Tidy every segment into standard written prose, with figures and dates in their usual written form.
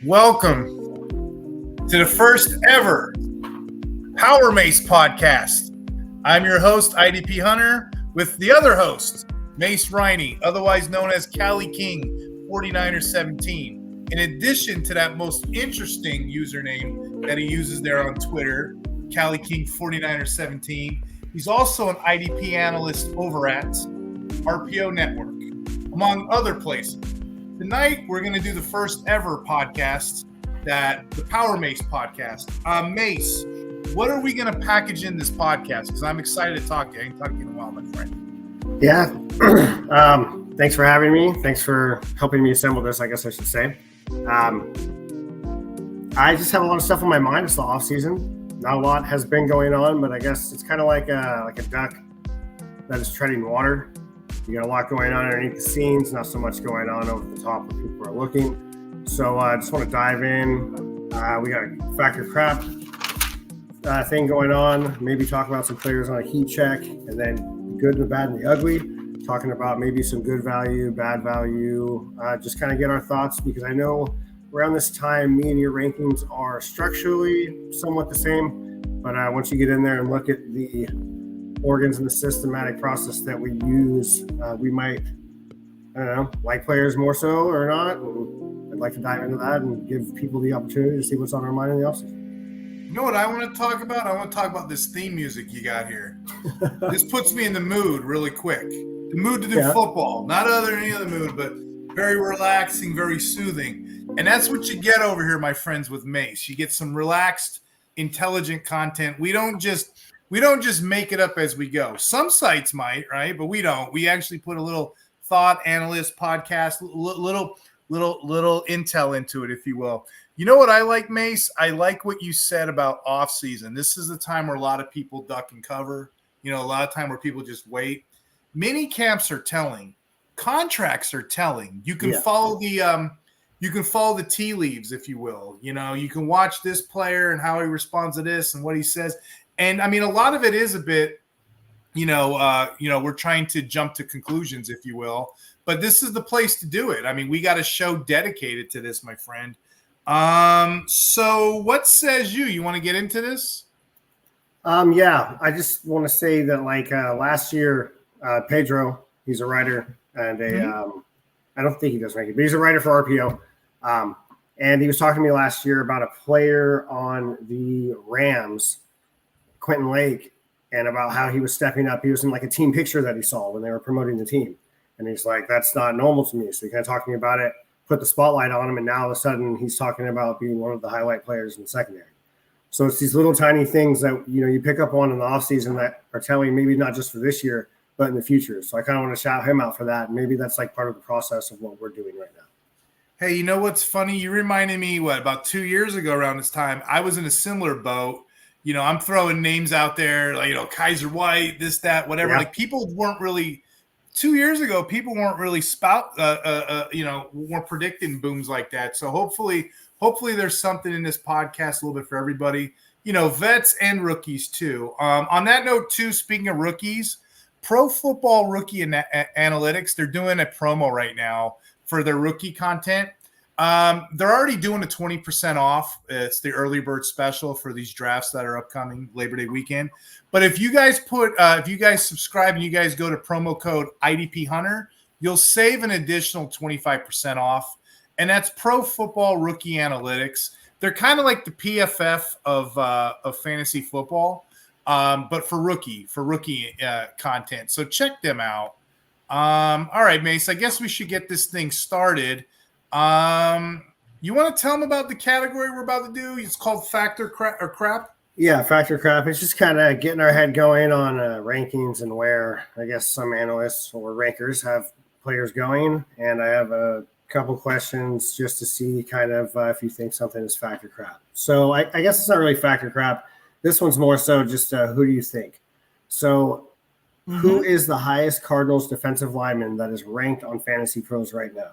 Welcome to the first ever Mase Podcast. I'm your host, IDP Hunter, with the other host, Mase Riney, otherwise known as Cali King 49er17. In addition to that most interesting username that he uses there on Twitter, Cali King 49er17, he's also an IDP analyst over at RPO Network, among other places. Tonight, we're going to do the first ever podcast, the Mase Podcast. Mase, what are we going to package in this podcast? Because I'm excited to talk to you. I ain't talked to you in a while, my friend. Yeah. Thanks for having me. Thanks for helping me assemble this, I guess I should say. I just have a lot of stuff on my mind. It's the off season. Not a lot has been going on, but I guess it's kind of like a duck that is treading water. You got a lot going on underneath the scenes, not so much going on over the top where people are looking. So I just want to dive in. We got a factor crap thing going on. Maybe talk about some players on a heat check, and then the good, the bad, and the ugly. Talking about maybe some good value, bad value. Just kind of get our thoughts, because I know around this time, me and your rankings are structurally somewhat the same. But once you get in there and look at the organs and the systematic process that we use, we might, I don't know, like players more so or not. And I'd like to dive into that and give people the opportunity to see what's on our mind in the offseason. You know what I want to talk about? I want to talk about this theme music you got here. This puts me in the mood really quick. The mood to do football. Not any other mood, but very relaxing, very soothing. And that's what you get over here, my friends, with Mase. You get some relaxed, intelligent content. We don't just make it up as we go. Some sites might, right? But we don't. We actually put a little thought analyst podcast, little intel into it, if you will. You know what I like, Mase? I like what you said about off season. This is the time where a lot of people duck and cover. A lot of time where people just wait. Mini camps are telling. Contracts are telling. You can follow the tea leaves, if you will. You can watch this player and how he responds to this and what he says. And I mean, a lot of it is a bit, we're trying to jump to conclusions, if you will, but this is the place to do it. I mean, we got a show dedicated to this, my friend. So what says you? You want to get into this? Yeah, I just want to say that last year, Pedro, he's a writer and I don't think he does ranking, but he's a writer for RPO. And he was talking to me last year about a player on the Rams, Quentin Lake, and about how he was stepping up. He was in a team picture that he saw when they were promoting the team. And he's like, that's not normal to me. So he kind of talking about it, put the spotlight on him. And now all of a sudden he's talking about being one of the highlight players in the secondary. So it's these little tiny things that, you pick up on in the offseason that are telling, maybe not just for this year, but in the future. So I kind of want to shout him out for that. Maybe that's part of the process of what we're doing right now. Hey, you know what's funny? You reminded me, about 2 years ago around this time, I was in a similar boat. I'm throwing names out there, Kaiser White, this, that, whatever. Yeah. People weren't really – 2 years ago, people weren't really weren't predicting booms like that. So hopefully there's something in this podcast a little bit for everybody, vets and rookies too. On that note too, speaking of rookies, Pro Football Rookie Analytics, they're doing a promo right now for their rookie content. They're already doing a 20% off. It's the early bird special for these drafts that are upcoming Labor Day weekend. But if you guys subscribe and you guys go to promo code IDP Hunter, you'll save an additional 25% off. And that's Pro Football Rookie Analytics. They're kind of like the PFF of fantasy football, but for rookie content. So check them out. All right, Mase, I guess we should get this thing started. You want to tell them about the category we're about to do? It's called Factor Crap. Yeah, Factor Crap. It's just kind of getting our head going on rankings and where I guess some analysts or rankers have players going. And I have a couple questions just to see kind of if you think something is Factor Crap. So I guess it's not really Factor Crap. This one's more so just who do you think? So who is the highest Cardinals defensive lineman that is ranked on Fantasy Pros right now?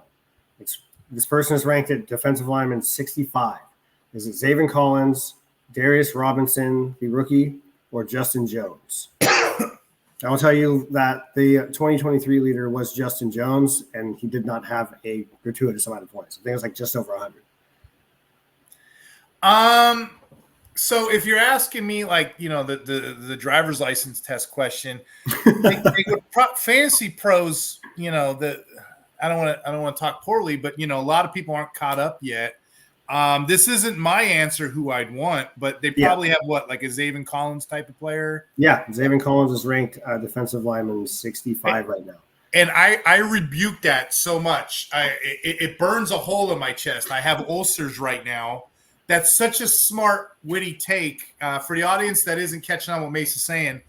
This person is ranked at defensive lineman 65. Is it Zaven Collins, Darius Robinson, the rookie, or Justin Jones? I will tell you that the 2023 leader was Justin Jones, and he did not have a gratuitous amount of points. I think it was like just over 100. So if you're asking me, like, the driver's license test question, fantasy pros, I don't want to talk poorly, but a lot of people aren't caught up yet. This isn't my answer who I'd want, but they probably have like a Zaven Collins type of player. Yeah, Zaven Collins is ranked defensive lineman 65 right now. And I rebuke that so much. It burns a hole in my chest. I have ulcers right now. That's such a smart, witty take. For the audience that isn't catching on what Mase is saying,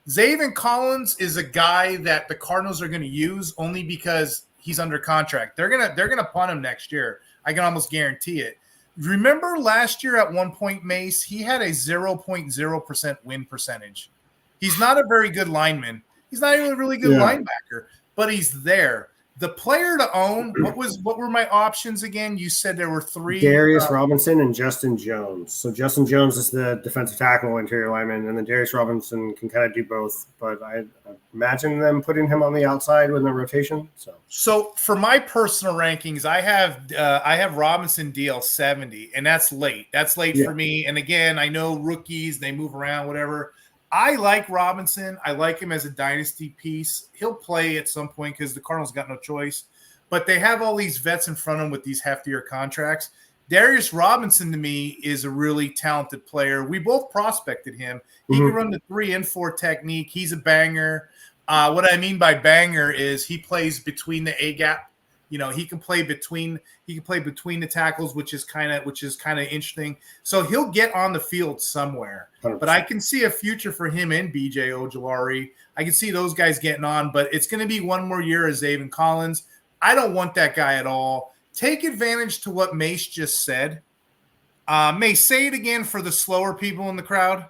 Zaven Collins is a guy that the Cardinals are going to use only because he's under contract. They're gonna punt him next year. I can almost guarantee it. Remember last year at one point, Mase, he had a 0.0% win percentage. He's not a very good lineman. He's not even a really good linebacker, but he's there. The player to own, what were my options again? You said there were three. Darius Robinson and Justin Jones. So Justin Jones is the defensive tackle, interior lineman, and then Darius Robinson can kind of do both. But I imagine them putting him on the outside with the rotation. So for my personal rankings, I have Robinson DL 70, and that's late. That's late for me. And again, I know rookies, they move around, whatever. I like Robinson. I like him as a dynasty piece. He'll play at some point because the Cardinals got no choice. But they have all these vets in front of them with these heftier contracts. Darius Robinson, to me, is a really talented player. We both prospected him. He can run the 3 and 4 technique. He's a banger. What I mean by banger is he plays between the A gap. He can play between the tackles, which is kind of interesting. So he'll get on the field somewhere. 100%. But I can see a future for him and BJ Ojulari. I can see those guys getting on, but it's going to be one more year as Zaven Collins. I don't want that guy at all. Take advantage to what Mase just said. Mase, say it again for the slower people in the crowd.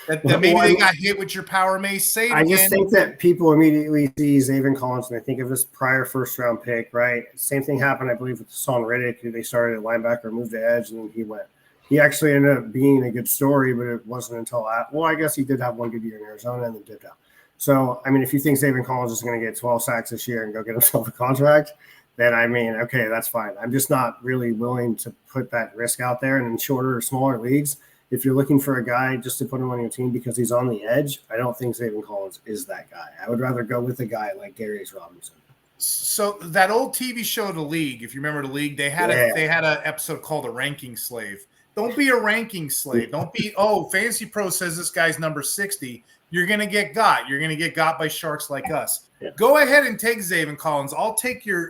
That maybe they got hit with your power, Mase. Say it again. I just think that people immediately see Zaven Collins and they think of his prior first-round pick, right? Same thing happened, I believe, with Hassan Riddick, who they started at linebacker, moved to edge, and then he went. He actually ended up being a good story, but it wasn't until I guess he did have one good year in Arizona and then dipped out. So, I mean, if you think Zaven Collins is going to get 12 sacks this year and go get himself a contract, then, okay, that's fine. I'm just not really willing to put that risk out there. And in shorter or smaller leagues, if you're looking for a guy just to put him on your team because he's on the edge, I don't think Zaven Collins is that guy. I would rather go with a guy like Darius Robinson. So that old TV show, The League, if you remember The League, they had an episode called A Ranking Slave. Don't be a ranking slave. Don't be, Fantasy Pro says this guy's number 60. You're going to get got. You're going to get got by sharks like us. Yeah. Go ahead and take Zaven Collins. I'll take your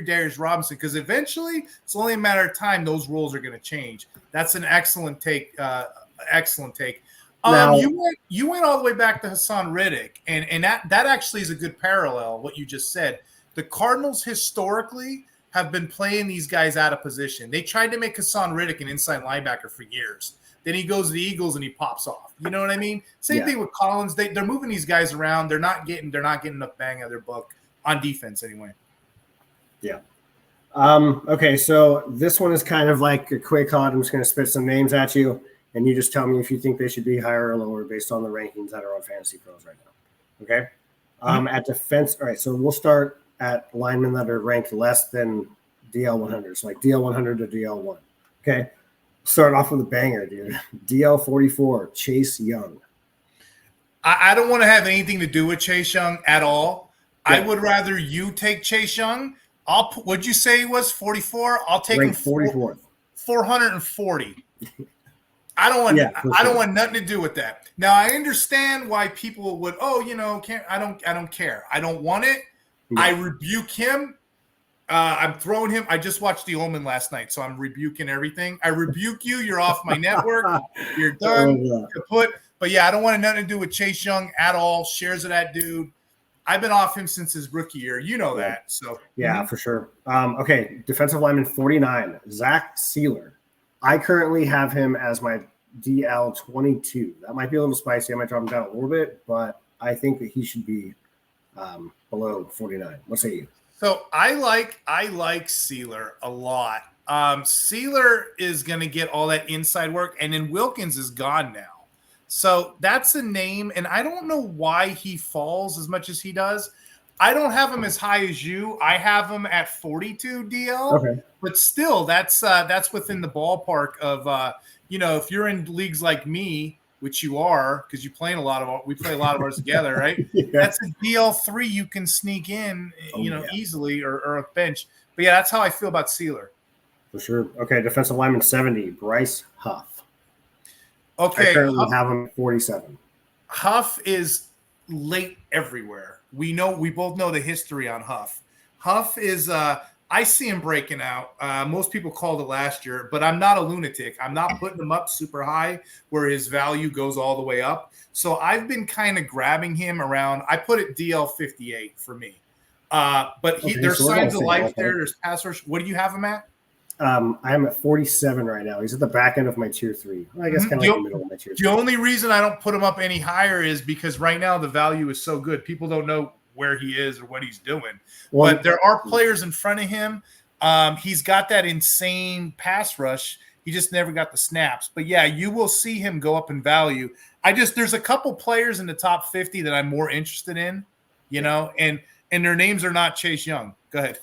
Darius Robinson because eventually it's only a matter of time those rules are going to change. That's an excellent take. Excellent take. You went all the way back to Hassan Riddick, and that actually is a good parallel. What you just said. The Cardinals historically have been playing these guys out of position. They tried to make Hassan Riddick an inside linebacker for years. Then he goes to the Eagles and he pops off. You know what I mean? Same thing with Collins. They're moving these guys around. They're not getting enough bang out of their book on defense anyway. Yeah. Okay, so this one is kind of like a quick hot. I'm just going to spit some names at you, and you just tell me if you think they should be higher or lower based on the rankings that are on Fantasy Pros right now. Okay? At defense, all right, so we'll start at linemen that are ranked less than DL 100, so like DL 100 to DL 1. Okay? Start off with a banger, dude. DL 44, Chase Young. I don't want to have anything to do with Chase Young at all. Yeah. I would rather you take Chase Young. What'd you say he was, 44? I'll take him 44th. 440. I don't want nothing to do with that. Now I understand why people would, I don't care. I don't want it. Yeah. I rebuke him. I'm throwing him. I just watched The Omen last night, so I'm rebuking everything. I rebuke you. You're off my network. You're done. Kaput. But yeah, I don't want nothing to do with Chase Young at all. Shares of that dude. I've been off him since his rookie year. You know that. So yeah, for sure. Okay, defensive lineman 49, Zach Sieler. I currently have him as my DL 22. That might be a little spicy. I might drop him down a little bit, but I think that he should be below 49. What say you? So I like Sieler a lot. Sieler is going to get all that inside work, and then Wilkins is gone now. So that's a name, and I don't know why he falls as much as he does. I don't have him as high as you. I have him at 42 DL, Okay. but still, that's within the ballpark of if you're in leagues like me, which you are, because we play a lot of ours together, right? Yeah. That's a DL3 you can sneak in, easily or a bench. But yeah, that's how I feel about Sieler. For sure. Okay, defensive lineman 70, Bryce Huff. Okay, I currently have him at 47. Huff is late everywhere. We both know the history on Huff. Huff is I see him breaking out. Most people called it last year, but I'm not a lunatic. I'm not putting him up super high where his value goes all the way up. So I've been kind of grabbing him around. I put it DL 58 for me. But there's signs of life there. There's pass rush. What do you have him at? I am at 47 right now. He's at the back end of my tier 3. Well, I guess kind of like the middle of my tier 3. The only reason I don't put him up any higher is because right now the value is so good. People don't know where he is or what he's doing. Well, but there are players in front of him. He's got that insane pass rush. He just never got the snaps. But yeah, you will see him go up in value. There's a couple players in the top 50 that I'm more interested in, and their names are not Chase Young. Go ahead.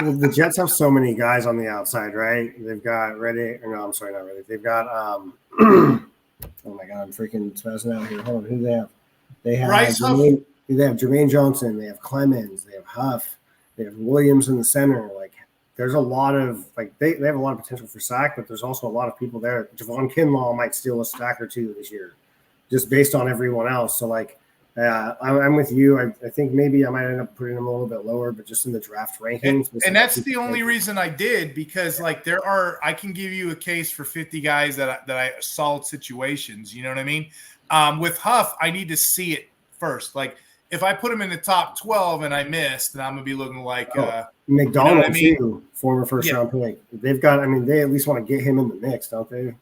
Well, the Jets have so many guys on the outside, right? They've got Reddy. No, I'm sorry, not Reddy. They've got oh my God, I'm freaking spazzing out here. Hold on, who do they have? They have Bryce Huff. They have Jermaine Johnson. They have Clemens. They have Huff. They have Williams in the center. Like, there's a lot of they have a lot of potential for sack, but there's also a lot of people there. Javon Kinlaw might steal a stack or two this year, just based on everyone else. So I'm with you. I think maybe I might end up putting him a little bit lower, but just in the draft rankings. And that's the only reason I did, because I can give you a case for 50 guys that I solid situations. You know what I mean? With Huff, I need to see it first. Like, if I put him in the top 12 and I missed, then I'm gonna be looking like McDonald too, former first round pick. They've got. They at least want to get him in the mix, don't they?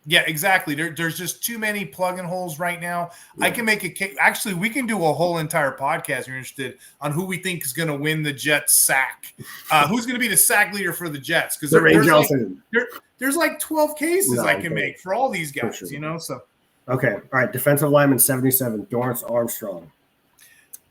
Yeah, exactly. There's just too many plug-in holes right now. Yeah. I can make a case. Actually, we can do a whole entire podcast if you're interested on who we think is going to win the Jets sack. Who's going to be the sack leader for the Jets? Because there's like 12 cases I can make for all these guys, sure. So okay. All right. Defensive lineman 77, Dorance Armstrong.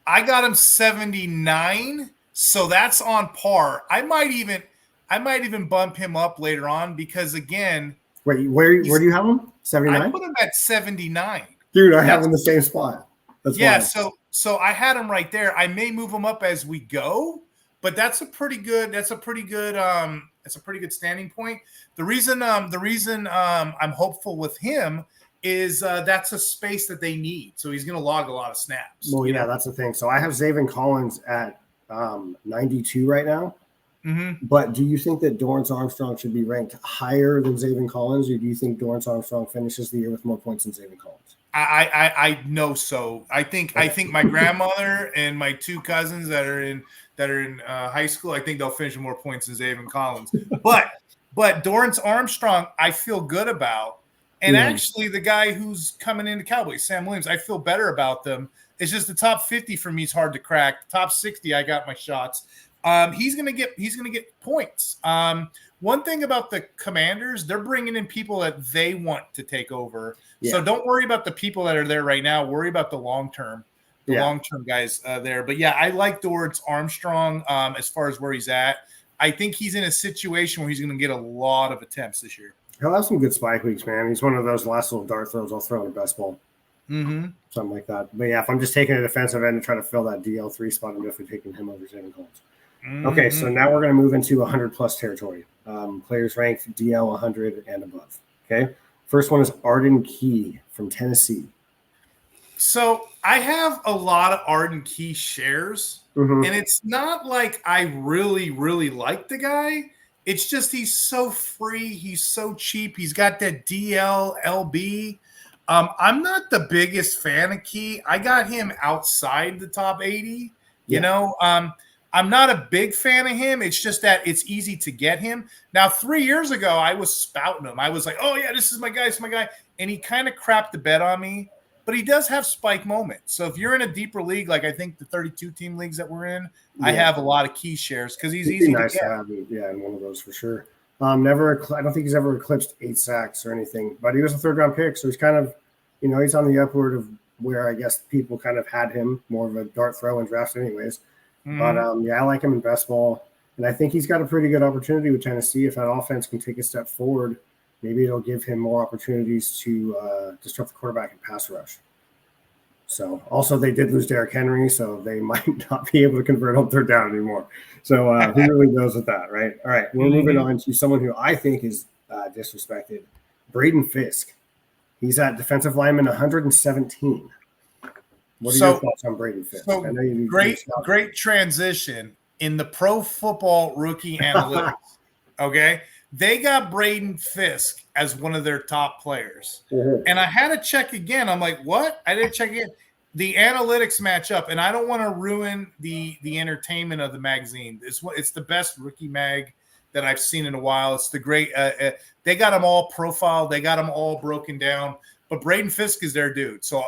I got him 79, so that's on par. I might even bump him up later on because, again, wait, where do you have him? 79? I put him at 79. Dude, I have him in the same spot. That's wild. So I had him right there. I may move him up as we go, but that's a pretty good standing point. The reason I'm hopeful with him is that's a space that they need. So he's going to log a lot of snaps. Well, yeah, that's the thing. So I have Zaven Collins at 92 right now. Mm-hmm. But do you think that Dorance Armstrong should be ranked higher than Zaven Collins, or do you think Dorance Armstrong finishes the year with more points than Zaven Collins? I know so. I think my grandmother and my two cousins that are in high school, I think they'll finish with more points than Zaven Collins. But Dorance Armstrong, I feel good about. And actually, the guy who's coming into Cowboys, Sam Williams, I feel better about them. It's just the top 50 for me is hard to crack. The top 60, I got my shots. He's gonna get points. One thing about the Commanders, they're bringing in people that they want to take over. Yeah. So don't worry about the people that are there right now. Worry about the long term guys there. But yeah, I like Dorance Armstrong as far as where he's at. I think he's in a situation where he's going to get a lot of attempts this year. He'll have some good spike weeks, man. He's one of those last little dart throws I'll throw in a best ball. Mm-hmm. Something like that. But yeah, if I'm just taking a defensive end and trying to fill that DL3 spot, I'm definitely taking him over Zaven Collins. Mm-hmm. Okay, so now we're going to move into 100-plus territory. Players ranked DL 100 and above. Okay, first one is Arden Key from Tennessee. So I have a lot of Arden Key shares, and it's not like I really, really like the guy. It's just he's so free. He's so cheap. He's got that DL LB. I'm not the biggest fan of Key. I got him outside the top 80. You know, I'm not a big fan of him. It's just that it's easy to get him. Now, 3 years ago, I was spouting him. I was like, oh, yeah, this is my guy. This is my guy. And he kind of crapped the bed on me. But he does have spike moments. So if you're in a deeper league, like I think the 32-team leagues that we're in, I have a lot of Key shares because he's easy to get. Have, in one of those for sure. I don't think he's ever eclipsed 8 sacks or anything. But he was a third-round pick, so he's kind of he's on the upward of where I guess people kind of had him more of a dart throw in drafts anyways. But I like him in best ball. And I think he's got a pretty good opportunity with Tennessee. If that offense can take a step forward, maybe it'll give him more opportunities to disrupt the quarterback and pass rush. So also they did lose Derrick Henry, so they might not be able to convert on third down anymore. So who really knows with that, right? All right, we're moving on to someone who I think is disrespected, Braden Fiske. He's at defensive lineman 117. What are your thoughts on Braden Fiske? So great transition in the Pro Football Rookie Analytics. Okay, they got Braden Fiske as one of their top players, and I had to check again. I'm like, what? I didn't check again. The analytics match up, and I don't want to ruin the entertainment of the magazine. It's the best rookie mag that I've seen in a while. It's the great. They got them all profiled. They got them all broken down. But Braden Fiske is their dude. So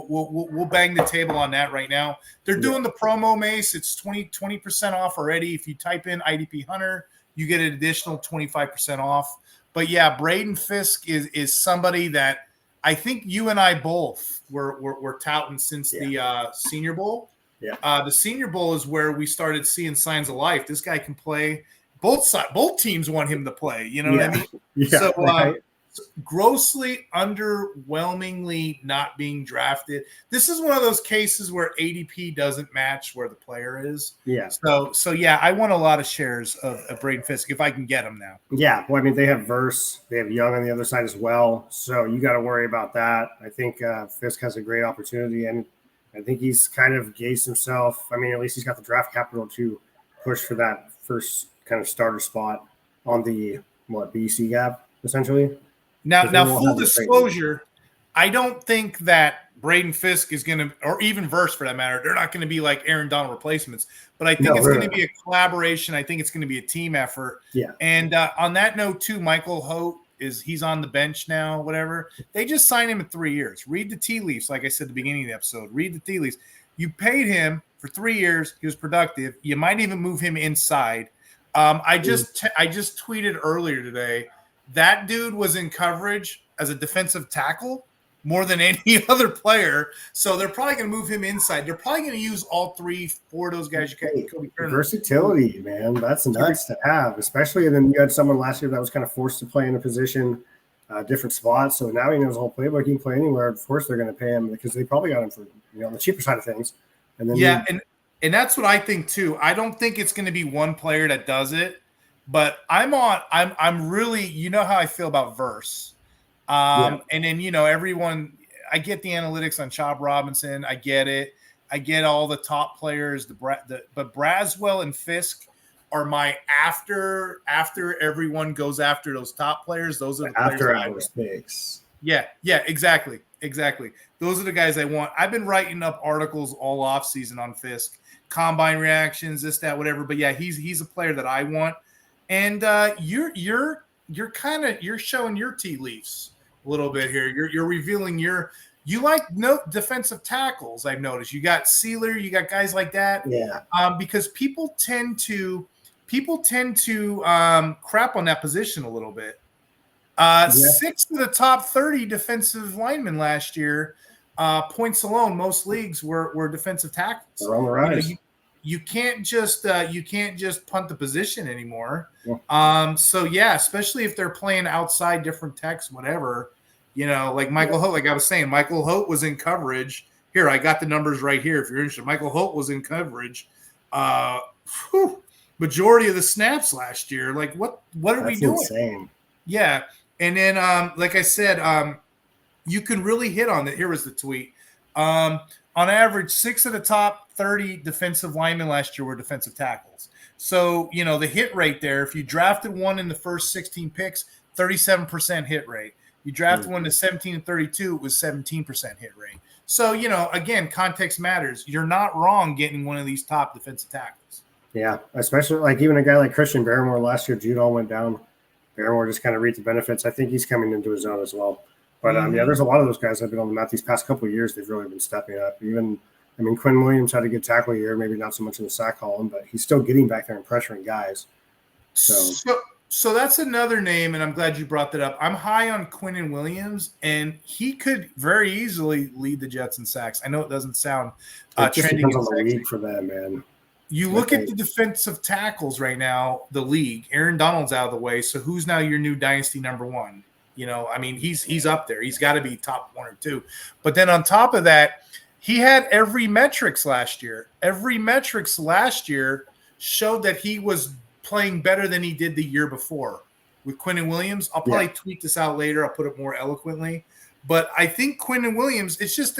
we'll bang the table on that right now. They're doing the promo, Mase. It's 20% off already. If you type in IDP Hunter, you get an additional 25% off. But yeah, Braden Fiske is somebody that I think you and I both were touting since the Senior Bowl. Yeah. The Senior Bowl is where we started seeing signs of life. This guy can play. Both teams want him to play. You know what I mean? Yeah. So grossly underwhelmingly not being drafted. This is one of those cases where ADP doesn't match where the player is. Yeah. So yeah, I want a lot of shares of Braden Fiske if I can get them now. Yeah. Well, I mean, they have Verse, they have Young on the other side as well. So you got to worry about that. I think Fiske has a great opportunity, and I think he's kind of gauged himself. I mean, at least he's got the draft capital to push for that first kind of starter spot on the BC gap, essentially. Now, full disclosure, I don't think that Braden Fiske is going to, or even Verse for that matter, they're not going to be like Aaron Donald replacements. But I think it's going to be a collaboration. I think it's going to be a team effort. Yeah. And on that note, too, Michael Holt he's on the bench now, whatever. They just signed him in 3 years. Read the tea leaves, like I said at the beginning of the episode. Read the tea leaves. You paid him for 3 years. He was productive. You might even move him inside. I just tweeted earlier today. That dude was in coverage as a defensive tackle more than any other player. So they're probably going to move him inside. They're probably going to use all 3-4 of those guys. Versatility, man. That's nuts to have, especially. And then you had someone last year that was kind of forced to play in a position, different spots. So now he knows the whole playbook. He can play anywhere. Of course, they're going to pay him because they probably got him for on the cheaper side of things. And then and that's what I think too. I don't think it's going to be one player that does it. But I'm really, you know how I feel about Verse. And then, everyone, I get the analytics on Chop Robinson. I get it. I get all the top players, but Braswell and Fiske are my after everyone goes after those top players. Those are the after hours picks. Yeah, exactly. Those are the guys I want. I've been writing up articles all off season on Fiske, combine reactions, this, that, whatever. But yeah, he's a player that I want. And you're showing your tea leaves a little bit here. You're revealing you like no defensive tackles. I've noticed you got Sieler, you got guys like that. Yeah. Because people tend to crap on that position a little bit. 6 of the top 30 defensive linemen last year, points alone, most leagues were defensive tackles. They're on the rise. You can't just punt the position anymore. Yeah. So yeah, especially if they're playing outside different techs, whatever, like Michael Holt, like I was saying, Michael Holt was in coverage. Here, I got the numbers right here. If you're interested, Michael Holt was in coverage. Majority of the snaps last year. Like what are we doing? Insane. Yeah. And then, like I said, you can really hit on it. Here was the tweet. On average, 6 of the top 30 defensive linemen last year were defensive tackles. So, the hit rate there, if you drafted one in the first 16 picks, 37% hit rate. You drafted one to 17 and 32, it was 17% hit rate. So, again, context matters. You're not wrong getting one of these top defensive tackles. Yeah, especially like even a guy like Christian Barrymore last year, Jude all went down. Barrymore just kind of reaped the benefits. I think he's coming into his own as well. But, there's a lot of those guys that have been on the mat these past couple of years. They've really been stepping up. Quinn Williams had a good tackle year, maybe not so much in the sack column, but he's still getting back there and pressuring guys. So that's another name, and I'm glad you brought that up. I'm high on Quinnen Williams, and he could very easily lead the Jets in sacks. I know it doesn't sound it just trending depends in on the sacks. week for them, man. You look at the defensive tackles right now, the league. Aaron Donald's out of the way, so who's now your new dynasty number one? You know, I mean, he's up there. He's got to be top 1 or 2. But then on top of that, he had every metrics last year. Every metrics last year showed that he was playing better than he did the year before. With Quinnen Williams, I'll probably tweet this out later. I'll put it more eloquently. But I think Quinnen Williams, it's just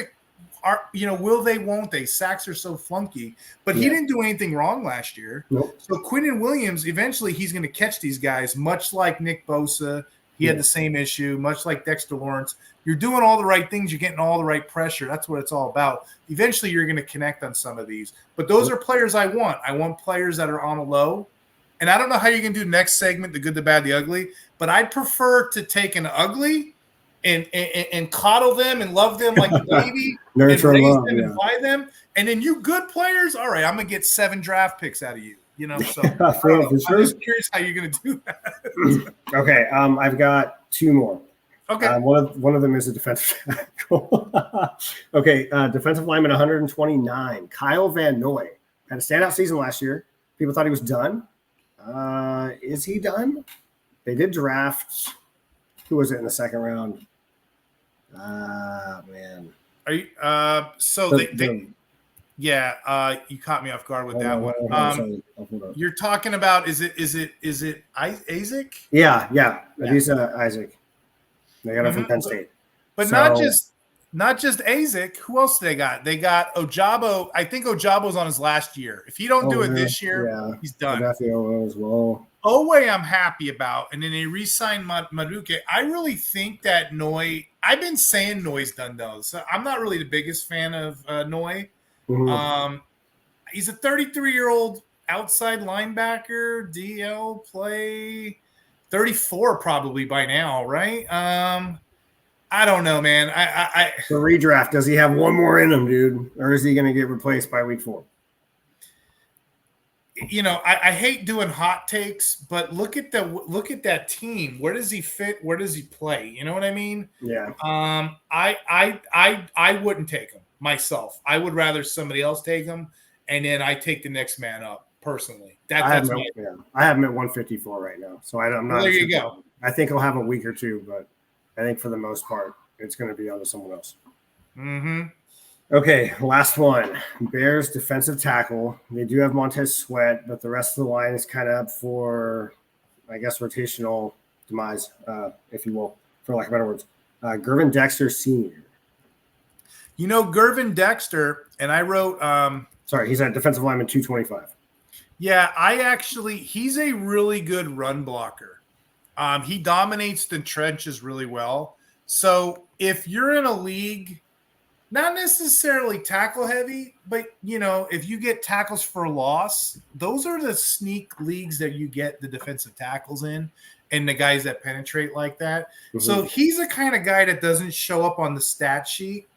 will they, won't they? Sacks are so flunky. But he didn't do anything wrong last year. Nope. So Quinnen Williams, eventually he's going to catch these guys, much like Nick Bosa. He had the same issue, much like Dexter Lawrence. You're doing all the right things. You're getting all the right pressure. That's what it's all about. Eventually, you're going to connect on some of these. But those are players I want. I want players that are on a low. And I don't know how you're going to do next segment, the good, the bad, the ugly. But I'd prefer to take an ugly and coddle them and love them like a baby and raise them and buy them. And then you good players, all right, I'm going to get 7 draft picks out of you. You know, so I'm just curious how you're going to do that. Okay, I've got 2 more. Okay. One of them is a defensive tackle. Okay, defensive lineman 129. Kyle Van Noy had a standout season last year. People thought he was done. Is he done? They did draft. Who was it in the second round? Man. Are you? You caught me off guard with that one. You're talking about is it Isaac? Yeah. He's Isaac. They got him from Penn State. But not just Isaac. Who else they got? They got Ojabo. I think Ojabo's on his last year. If he don't do it this year, he's done. Owe as well. Owe I'm happy about, and then they re-signed Maduke. I really think that Noy. I've been saying Noy's done though, so I'm not really the biggest fan of Noy. Mm-hmm. He's a 33-year-old outside linebacker, DL play, 34 probably by now, right? I don't know, man. The redraft, does he have one more in him, dude, or is he going to get replaced by week 4? You know, I hate doing hot takes, but look at that team. Where does he fit? Where does he play? You know what I mean? Yeah. I wouldn't take him myself. I would rather somebody else take him, and then I take the next man up personally. I have him at 154 right now, so I'm not. Well, there you go. I think he'll have a week or 2, but I think for the most part, it's going to be on to someone else. Mm-hmm. Okay, last one. Bears defensive tackle. They do have Montez Sweat, but the rest of the line is kind of up for, I guess, rotational demise, if you will, for lack of better words. Gervon Dexter Sr. You know, Gervon Dexter, and I wrote he's a defensive lineman 225. Yeah, he's a really good run blocker. He dominates the trenches really well. So if you're in a league, not necessarily tackle heavy, but, you know, if you get tackles for loss, those are the sneak leagues that you get the defensive tackles in and the guys that penetrate like that. Mm-hmm. So he's the kind of guy that doesn't show up on the stat sheet.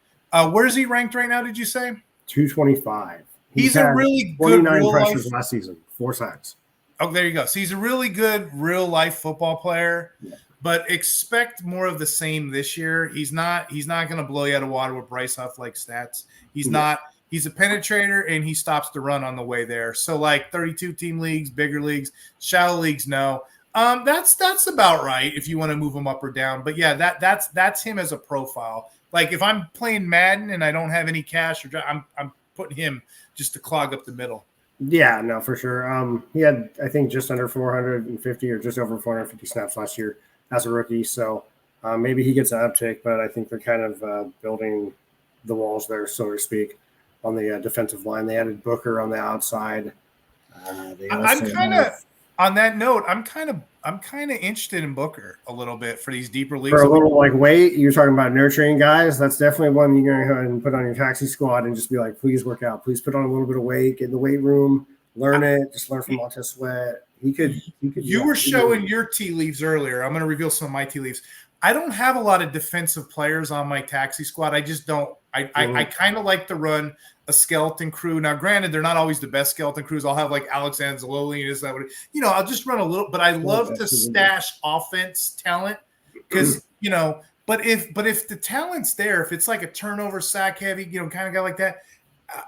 Where's he ranked right now, did you say? 225. He's a really good 29 pressures last season, 4 sacks. Oh, there you go. So he's a really good real-life football player. Yeah. But expect more of the same this year. He's not going to blow you out of water with Bryce Huff like stats. He's not. He's a penetrator, and he stops the run on the way there. So like 32-team leagues, bigger leagues, shallow leagues, no. That's about right if you want to move him up or down. But yeah, that's him as a profile. Like if I'm playing Madden and I don't have any cash, I'm putting him just to clog up the middle. Yeah, no, for sure. He had, I think, just under 450 or just over 450 snaps last year as a rookie. So maybe he gets an uptick, but I think they're kind of building the walls there, so to speak, on the defensive line. They added Booker on the outside. On that note, I'm kind of interested in Booker a little bit for these deeper leagues. For a little like weight, you're talking about nurturing guys. That's definitely one you're going to go ahead and put on your taxi squad and just be like, please work out. Please put on a little bit of weight, get in the weight room, learn it. Just learn from Montez Sweat. He could. You were showing your tea leaves earlier. I'm going to reveal some of my tea leaves. I don't have a lot of defensive players on my taxi squad. I just don't. I kind of like to run a skeleton crew. Now, granted, they're not always the best skeleton crews. I'll have like Alex Anzalone and is that what I'll just run a little. But I love to stash offense talent because But if the talent's there, if it's like a turnover sack heavy, kind of guy like that,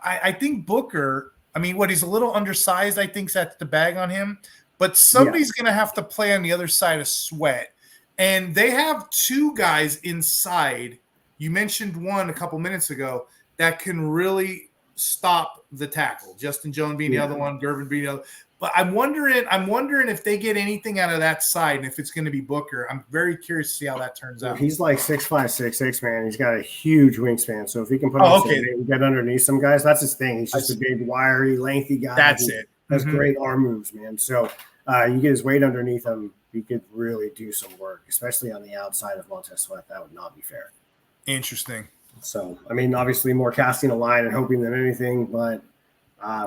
I think Booker. I mean, he's a little undersized. I think that's the bag on him. But somebody's going to have to play on the other side of Sweat. And they have two guys inside. You mentioned one a couple minutes ago that can really stop the tackle. Justin Jones being the other one, Gervon being the other. But I'm wondering if they get anything out of that side and if it's going to be Booker. I'm very curious to see how that turns out. He's like 6'5", 6'6", man. He's got a huge wingspan. So if he can put get underneath some guys, that's his thing. He's just a big, wiry, lengthy guy. That's it. Has great arm moves, man. So you get his weight underneath him, he could really do some work, especially on the outside of Montez Sweat. That would not be fair. Interesting. So, I mean, obviously more casting a line and hoping than anything, but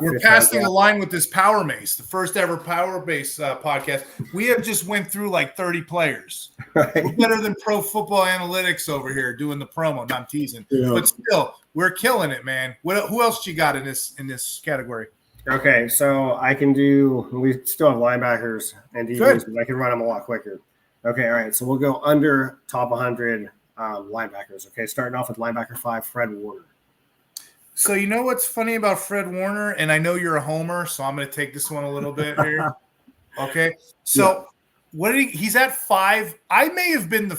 we're casting a line with this Power Mase, the first ever Power Mase podcast. We have just went through like 30 players. Right. We're better than Pro Football Analytics over here doing the promo. No, I'm teasing, but still, we're killing it, man. Who else you got in this category? Okay, so I can do. We still have linebackers and DBs, but I can run them a lot quicker. Okay, all right. So we'll go under top 100 linebackers. Okay, starting off with linebacker 5, Fred Warner. So you know what's funny about Fred Warner, and I know you're a homer, so I'm going to take this one a little bit here. Okay, so he's at 5. I may have been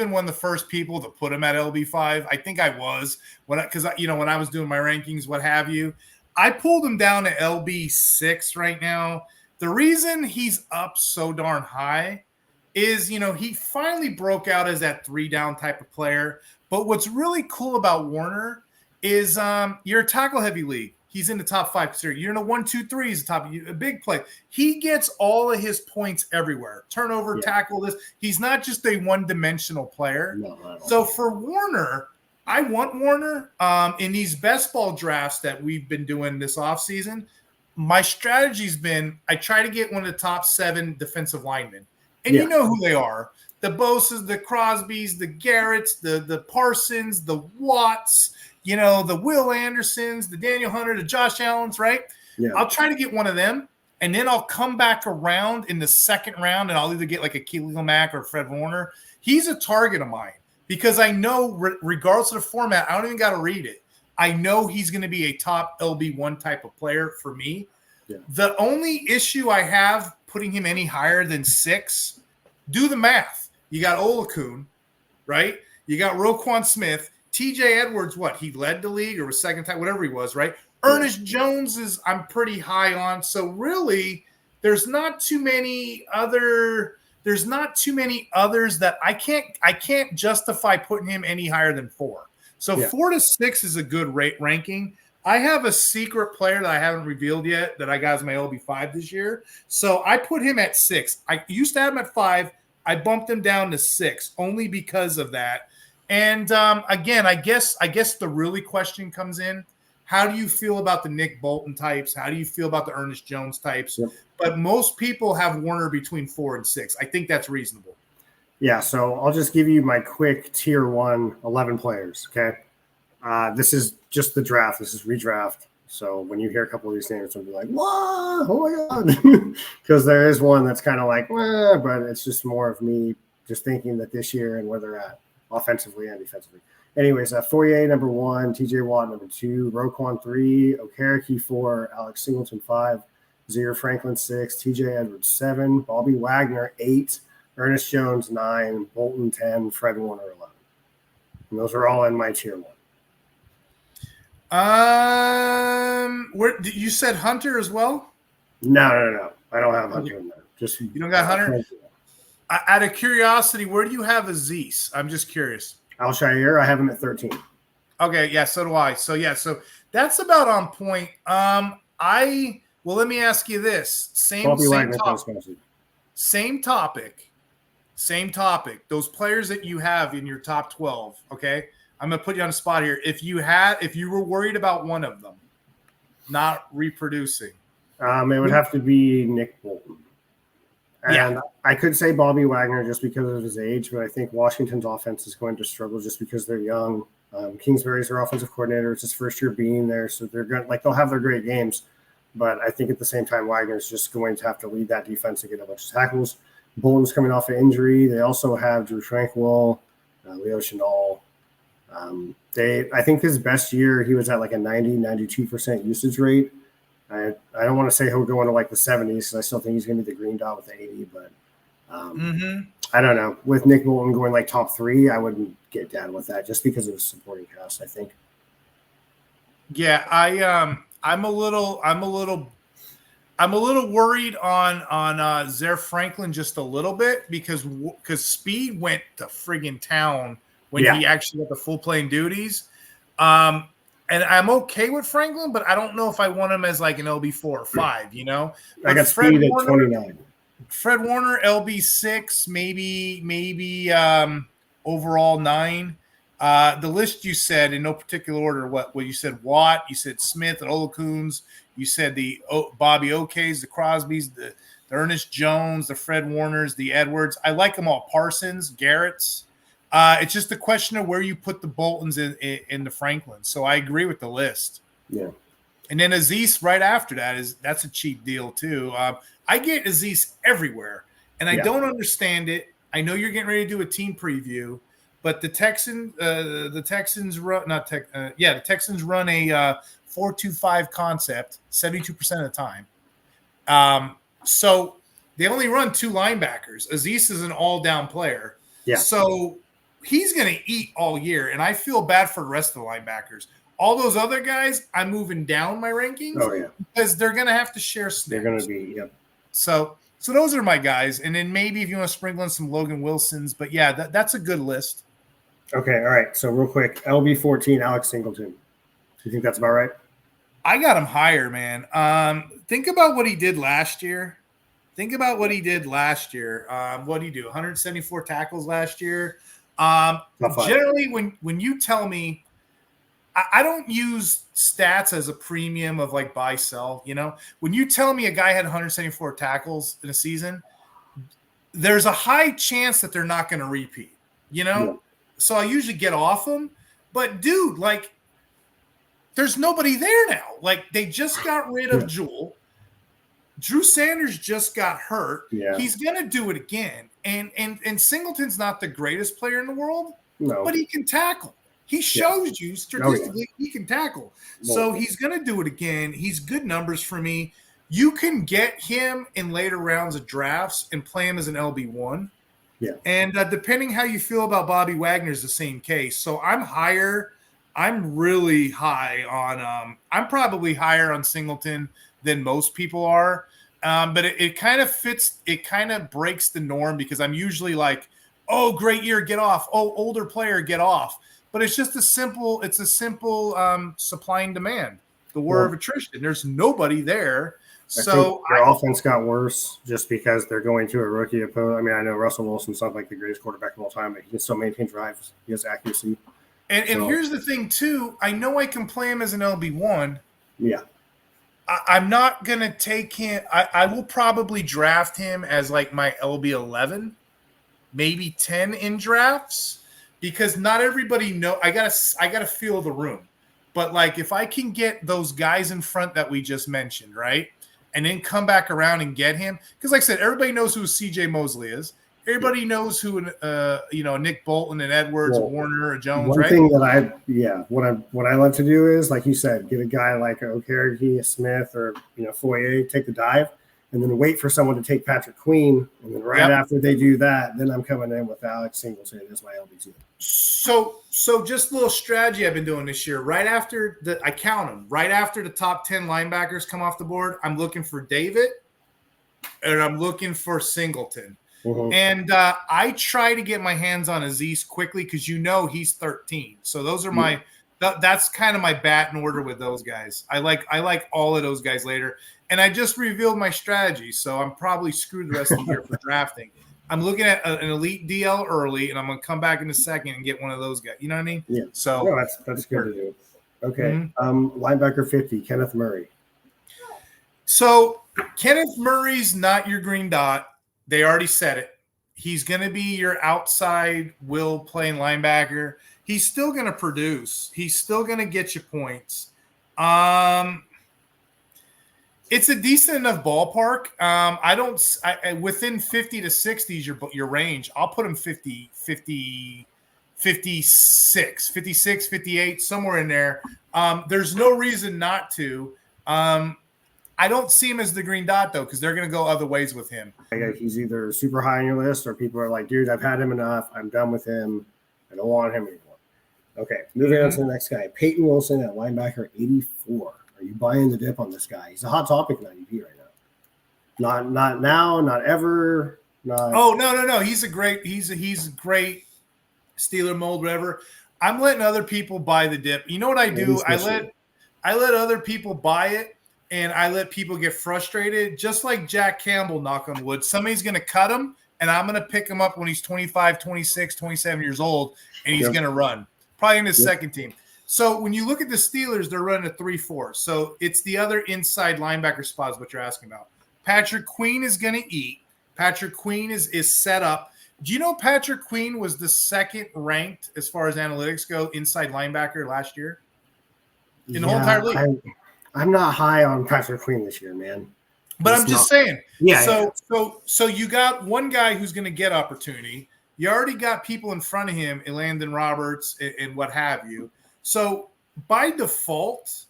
one of the first people to put him at LB5. I think I was because when I was doing my rankings, what have you. I pulled him down to LB6 right now. The reason he's up so darn high is, he finally broke out as that 3-down type of player. But what's really cool about Warner is you're a tackle-heavy league. He's in the top 5. You're in a 1-2-3. He's a big play. He gets all of his points everywhere. Turnover, tackle, this. He's not just a one-dimensional player. No. So for Warner – I want Warner in these best ball drafts that we've been doing this offseason. My strategy's been I try to get one of the top 7 defensive linemen. And you know who they are. The Bosas, the Crosbys, the Garretts, the Parsons, the Watts, the Will Andersons, the Daniel Hunter, the Josh Allens, right? Yeah. I'll try to get one of them. And then I'll come back around in the second round and I'll either get like a Khalil Mack or Fred Warner. He's a target of mine. Because I know, regardless of the format, I don't even got to read it. I know he's going to be a top LB1 type of player for me. Yeah. The only issue I have putting him any higher than 6, do the math. You got Olakun, right? You got Roquan Smith. TJ Edwards, he led the league or was second time, whatever he was, right? Ernest Jones I'm pretty high on. So really, there's not too many others that I can't justify putting him any higher than 4. So 4 to 6 is a good ranking. I have a secret player that I haven't revealed yet that I got as my LB5 this year. So I put him at 6. I used to have him at 5. I bumped him down to 6 only because of that. And again, I guess the really question comes in. How do you feel about the Nick Bolton types? How do you feel about the Ernest Jones types? Yep. But most people have Warner between 4 and 6. I think that's reasonable. Yeah, so I'll just give you my quick tier 1 11 players, okay? This is just the draft. This is redraft. So when you hear a couple of these names, you'll be like, "Whoa, oh my God." Because there is one that's kind of like, but it's just more of me just thinking that this year and where they're at offensively and defensively. Anyways, Fourier, number 1, TJ Watt, number 2, Roquan 3, Okereke 4, Alex Singleton 5, Zaire Franklin 6, TJ Edwards 7, Bobby Wagner 8, Ernest Jones 9, Bolton 10, Fred Warner 11. And those are all in my tier 1. Where you said Hunter as well? No. I don't have Hunter in there. Just you don't got Hunter? Out of curiosity, where do you have Azeez? I'm just curious. Al-Shaair, I have him at 13. Okay, yeah, so do I. So that's about on point. Let me ask you this. Same topic. Those players that you have in your top 12, okay? I'm going to put you on the spot here. If you were worried about one of them not reproducing. It would have to be Nick Bolton. And I could say Bobby Wagner just because of his age, but I think Washington's offense is going to struggle just because they're young. Kingsbury's their offensive coordinator. It's his first year being there, so they're going they'll have their great games. But I think at the same time, Wagner's just going to have to lead that defense and get a bunch of tackles. Bolton's coming off an injury. They also have Drew Tranquil, Leo Chenal. I think his best year, he was at like a 92% usage rate. I don't want to say he'll go into like the 70s because I still think he's going to be the green dot with the 80, but I don't know. With Nick Bolton going like top 3, I wouldn't get down with that just because of the supporting cast, I think. Yeah, I'm a little worried on Zaire Franklin just a little bit because Speed went to friggin' town when he actually got the full playing duties. And I'm okay with Franklin, but I don't know if I want him as like an LB4 or 5, you know? I got Speed at 29. Fred Warner, LB6, maybe overall 9. The list you said in no particular order, what you said, Watt, you said Smith and Olakuns, you said the Bobby Okays, the Crosbys, the Ernest Jones, the Fred Warners, the Edwards. I like them all. Parsons, Garrett's. It's just a question of where you put the Boltons in the Franklin. So I agree with the list. Yeah. And then Aziz right after that's a cheap deal too. I get Aziz everywhere, and I don't understand it. I know you're getting ready to do a team preview, but the Texans run the Texans run a 4-2-5 concept 72% of the time. So they only run 2 linebackers. Aziz is an all-down player. Yeah. So he's going to eat all year, and I feel bad for the rest of the linebackers. All those other guys, I'm moving down my rankings because they're going to have to share snaps. They're going to be, So those are my guys, and then maybe if you want to sprinkle in some Logan Wilsons, but yeah, that's a good list. Okay, all right. So real quick, LB14, Alex Singleton. You think that's about right? I got him higher, man. Think about what he did last year. What did he do? 174 tackles last year. Generally, when you tell me, I don't use stats as a premium of like buy, sell, you know, when you tell me a guy had 174 tackles in a season, there's a high chance that they're not going to repeat, you know? Yeah. So I usually get off them, but dude, like there's nobody there now. Like they just got rid of Jewel. Drew Sanders just got hurt. Yeah. He's going to do it again. And Singleton's not the greatest player in the world, but he can tackle. He shows you statistically he can tackle. So he's going to do it again. He's good numbers for me. You can get him in later rounds of drafts and play him as an LB1. Yeah. And depending how you feel about Bobby Wagner is the same case. So I'm higher. I'm really high on I'm probably higher on Singleton than most people are. But it kind of fits. It kind of breaks the norm because I'm usually like, oh, great year, get off. Oh, older player, get off. But it's just a simple supply and demand, the war of attrition. There's nobody there. So their offense got worse just because they're going to a rookie opponent. I mean, I know Russell Wilson's not like the greatest quarterback of all time, but he can still maintain drives. He has accuracy. And here's the thing, too. I know I can play him as an LB1. Yeah. I'm not going to take him. I will probably draft him as like my LB11, maybe 10 in drafts. Because not everybody know. I gotta feel the room, but like if I can get those guys in front that we just mentioned, right, and then come back around and get him, because like I said, everybody knows who C.J. Mosley is. Everybody knows who Nick Bolton and Edwards, Warner, or Jones. One thing that what I love to do is, like you said, get a guy like Okereke, Smith, or Foyer, take the dive. And then wait for someone to take Patrick Queen. And then after they do that, then I'm coming in with Alex Singleton as my LB2. So just a little strategy I've been doing this year. Right after I count them. Right after the top 10 linebackers come off the board, I'm looking for David and I'm looking for Singleton. Mm-hmm. And I try to get my hands on Aziz quickly because he's 13. So those are that's kind of my bat in order with those guys. I like all of those guys later. And I just revealed my strategy, so I'm probably screwed the rest of the year for drafting. I'm looking at an elite DL early, and I'm going to come back in a second and get one of those guys. You know what I mean? Yeah. So that's good to do. Okay. Mm-hmm. Linebacker 50, Kenneth Murray. So Kenneth Murray's not your green dot. They already said it. He's going to be your outside will playing linebacker. He's still going to produce. He's still going to get you points. It's a decent enough ballpark. Within 50 to 60 is your range. I'll put him 50, 56, 58, somewhere in there. There's no reason not to. I don't see him as the green dot, though, because they're going to go other ways with him. He's either super high on your list or people are like, dude, I've had him enough. I'm done with him. I don't want him anymore. Okay, moving on to the next guy. Peyton Wilson at linebacker 84. Are you buying the dip on this guy? He's a hot topic in IDP right now. Not now, not ever. Not. Oh, no. He's a great Steeler mold, whatever. I'm letting other people buy the dip. You know what I do? I let other people buy it, and I let people get frustrated, just like Jack Campbell, knock on wood. Somebody's going to cut him, and I'm going to pick him up when he's 25, 26, 27 years old, and he's going to run, probably in his second team. So when you look at the Steelers, they're running a 3-4. So it's the other inside linebacker spot is what you're asking about. Patrick Queen is going to eat. Patrick Queen is set up. Do you know Patrick Queen was the second ranked as far as analytics go inside linebacker last year? In the whole entire league. I'm not high on Patrick Queen this year, man. But I'm just saying. Yeah. So you got one guy who's going to get opportunity. You already got people in front of him, Landon Roberts and what have you. So by default,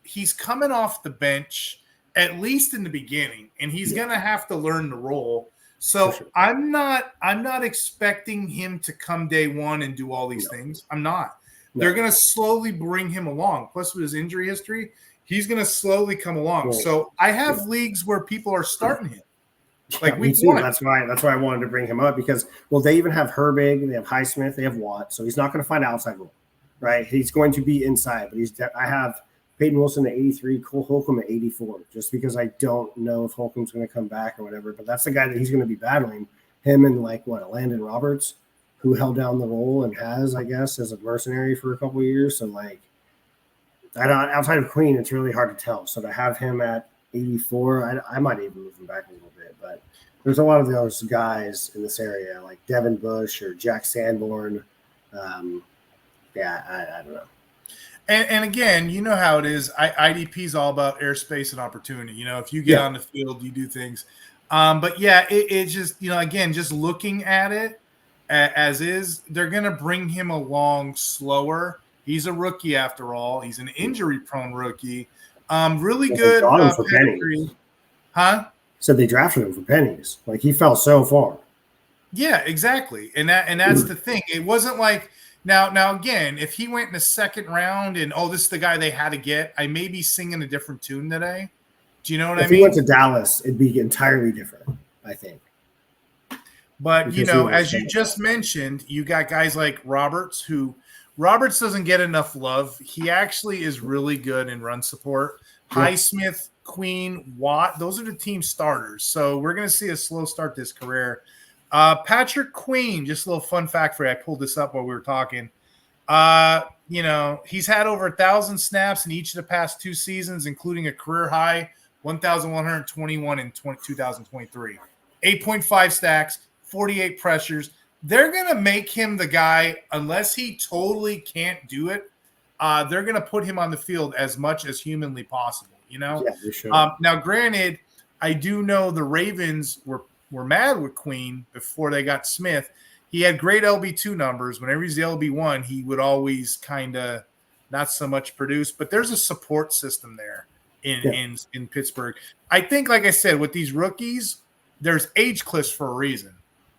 he's coming off the bench, at least in the beginning, and he's going to have to learn the role. So sure. I'm not expecting him to come day one and do all these things. I'm not. No. They're going to slowly bring him along. Plus, with his injury history, he's going to slowly come along. Right. So I have leagues where people are starting him. Like week one. That's why I wanted to bring him up because, they even have Herbig, they have Highsmith, they have Watt, so he's not going to find outside role, right? He's going to be inside, but I have Peyton Wilson at 83, Cole Holcomb at 84, just because I don't know if Holcomb's going to come back or whatever, but that's the guy that he's going to be battling, him and Landon Roberts, who held down the role and has, I guess, as a mercenary for a couple of years. So, outside of Queen, it's really hard to tell. So to have him at 84, I might even move him back a little bit, but there's a lot of those guys in this area, like Devin Bush or Jack Sanborn. I don't know. And again, you know how it is. IDP is all about airspace and opportunity. You know, if you get on the field, you do things. But yeah, it's just, again, just looking at it as is, they're going to bring him along slower. He's a rookie after all. He's an injury-prone rookie. Really good pedigree. Huh? So they drafted him for pennies. He fell so far. Yeah, exactly. And that's the thing. It wasn't like now again, if he went in the second round and this is the guy they had to get, I may be singing a different tune today. Do you know what I mean? If he went to Dallas, it'd be entirely different, I think. But as you just mentioned, you got guys like Roberts who Roberts doesn't get enough love. He actually is really good in run support. Highsmith, Queen, Watt, those are the team starters. So we're going to see a slow start this career. Patrick Queen, just a little fun fact for you. I pulled this up while we were talking. He's had over 1,000 snaps in each of the past 2 seasons, including a career high 1,121 in 2023. 8.5 stacks, 48 pressures. They're going to make him the guy, unless he totally can't do it. They're going to put him on the field as much as humanly possible, Yeah, for sure. Now, granted, I do know the Ravens were mad with Queen before they got Smith. He had great LB2 numbers. Whenever he's the LB1, he would always kind of not so much produce. But there's a support system there in Pittsburgh. I think, like I said, with these rookies, there's age cliffs for a reason.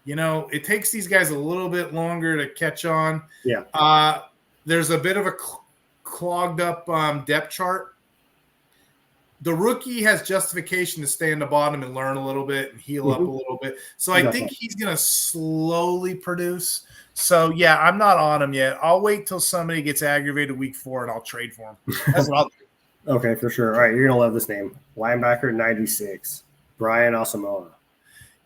It takes these guys a little bit longer to catch on. Yeah. There's a bit of a clogged up depth chart. The rookie has justification to stay in the bottom and learn a little bit and heal up a little bit. So I think he's going to slowly produce. So, yeah, I'm not on him yet. I'll wait till somebody gets aggravated week 4 and I'll trade for him. That's what I'll do. Okay, for sure. All right, you're going to love this name. Linebacker 96, Brian Asamoah.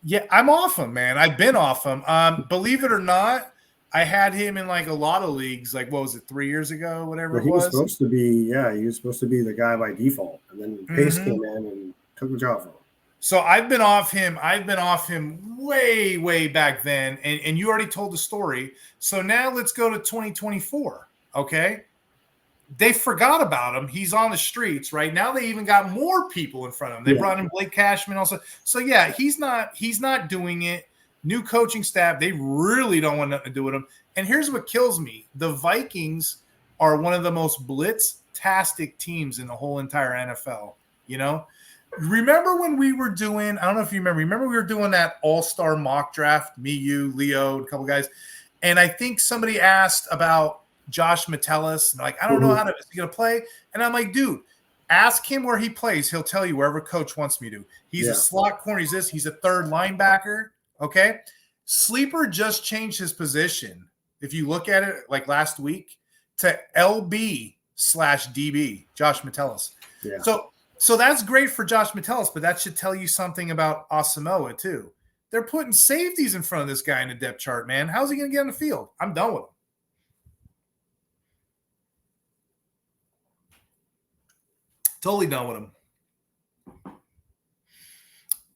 Yeah, I'm off him, man. I've been off him. Believe it or not, I had him in a lot of leagues. What was it, 3 years ago, whatever it was? He was supposed to be the guy by default. And then Pace came in and took the job from him. So I've been off him. I've been off him way, way back then. And you already told the story. So now let's go to 2024. Okay. They forgot about him. He's on the streets right now. They even got more people in front of him. They brought in Blake Cashman also. So yeah, he's not doing it. New coaching staff. They really don't want nothing to do with him. And here's what kills me. The Vikings are one of the most blitz-tastic teams in the whole entire NFL. You know, remember when we were doing, I don't know if you remember we were doing that all-star mock draft, me, you, Leo, and a couple guys. And I think somebody asked about Josh Metellus. And like, I don't know is he going to play? And I'm like, dude, ask him where he plays. He'll tell you wherever coach wants me to. He's a slot corner. He's a third linebacker. Okay. Sleeper just changed his position. If you look at it like last week to LB/DB, Josh Metellus. Yeah. So that's great for Josh Metellus, but that should tell you something about Asamoah too. They're putting safeties in front of this guy in the depth chart, man. How's he going to get on the field? I'm done with him. Totally done with him.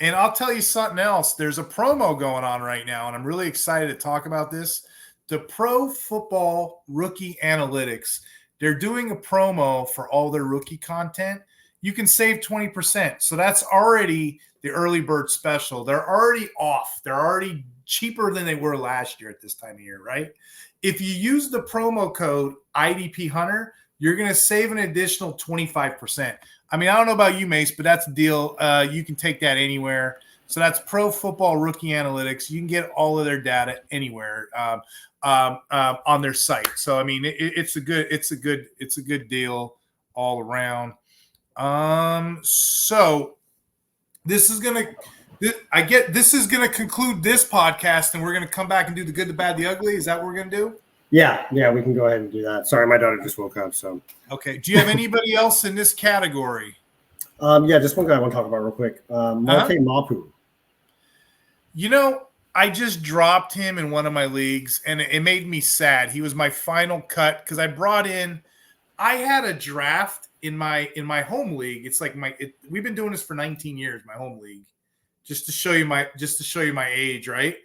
And I'll tell you something else. There's a promo going on right now, and I'm really excited to talk about this. The Pro Football Rookie Analytics, they're doing a promo for all their rookie content. You can save 20%. So that's already the early bird special. They're already off. They're already cheaper than they were last year at this time of year, right? If you use the promo code IDP Hunter, you're going to save an additional 25%. I mean, I don't know about you, Mase, but that's a deal. You can take that anywhere. So that's Pro Football Rookie Analytics. You can get all of their data anywhere on their site. So I mean, it's a good deal all around. So this is gonna conclude this podcast, and we're gonna come back and do the good, the bad, the ugly. Is that what we're gonna do? Yeah, we can go ahead and do that. Sorry, my daughter just woke up. So okay. Do you have anybody else in this category? Just one guy I want to talk about real quick. Mate Mapu. You know, I just dropped him in one of my leagues, and it made me sad. He was my final cut because I had a draft in my home league. It's like we've been doing this for 19 years, my home league. Just to show you my age, right?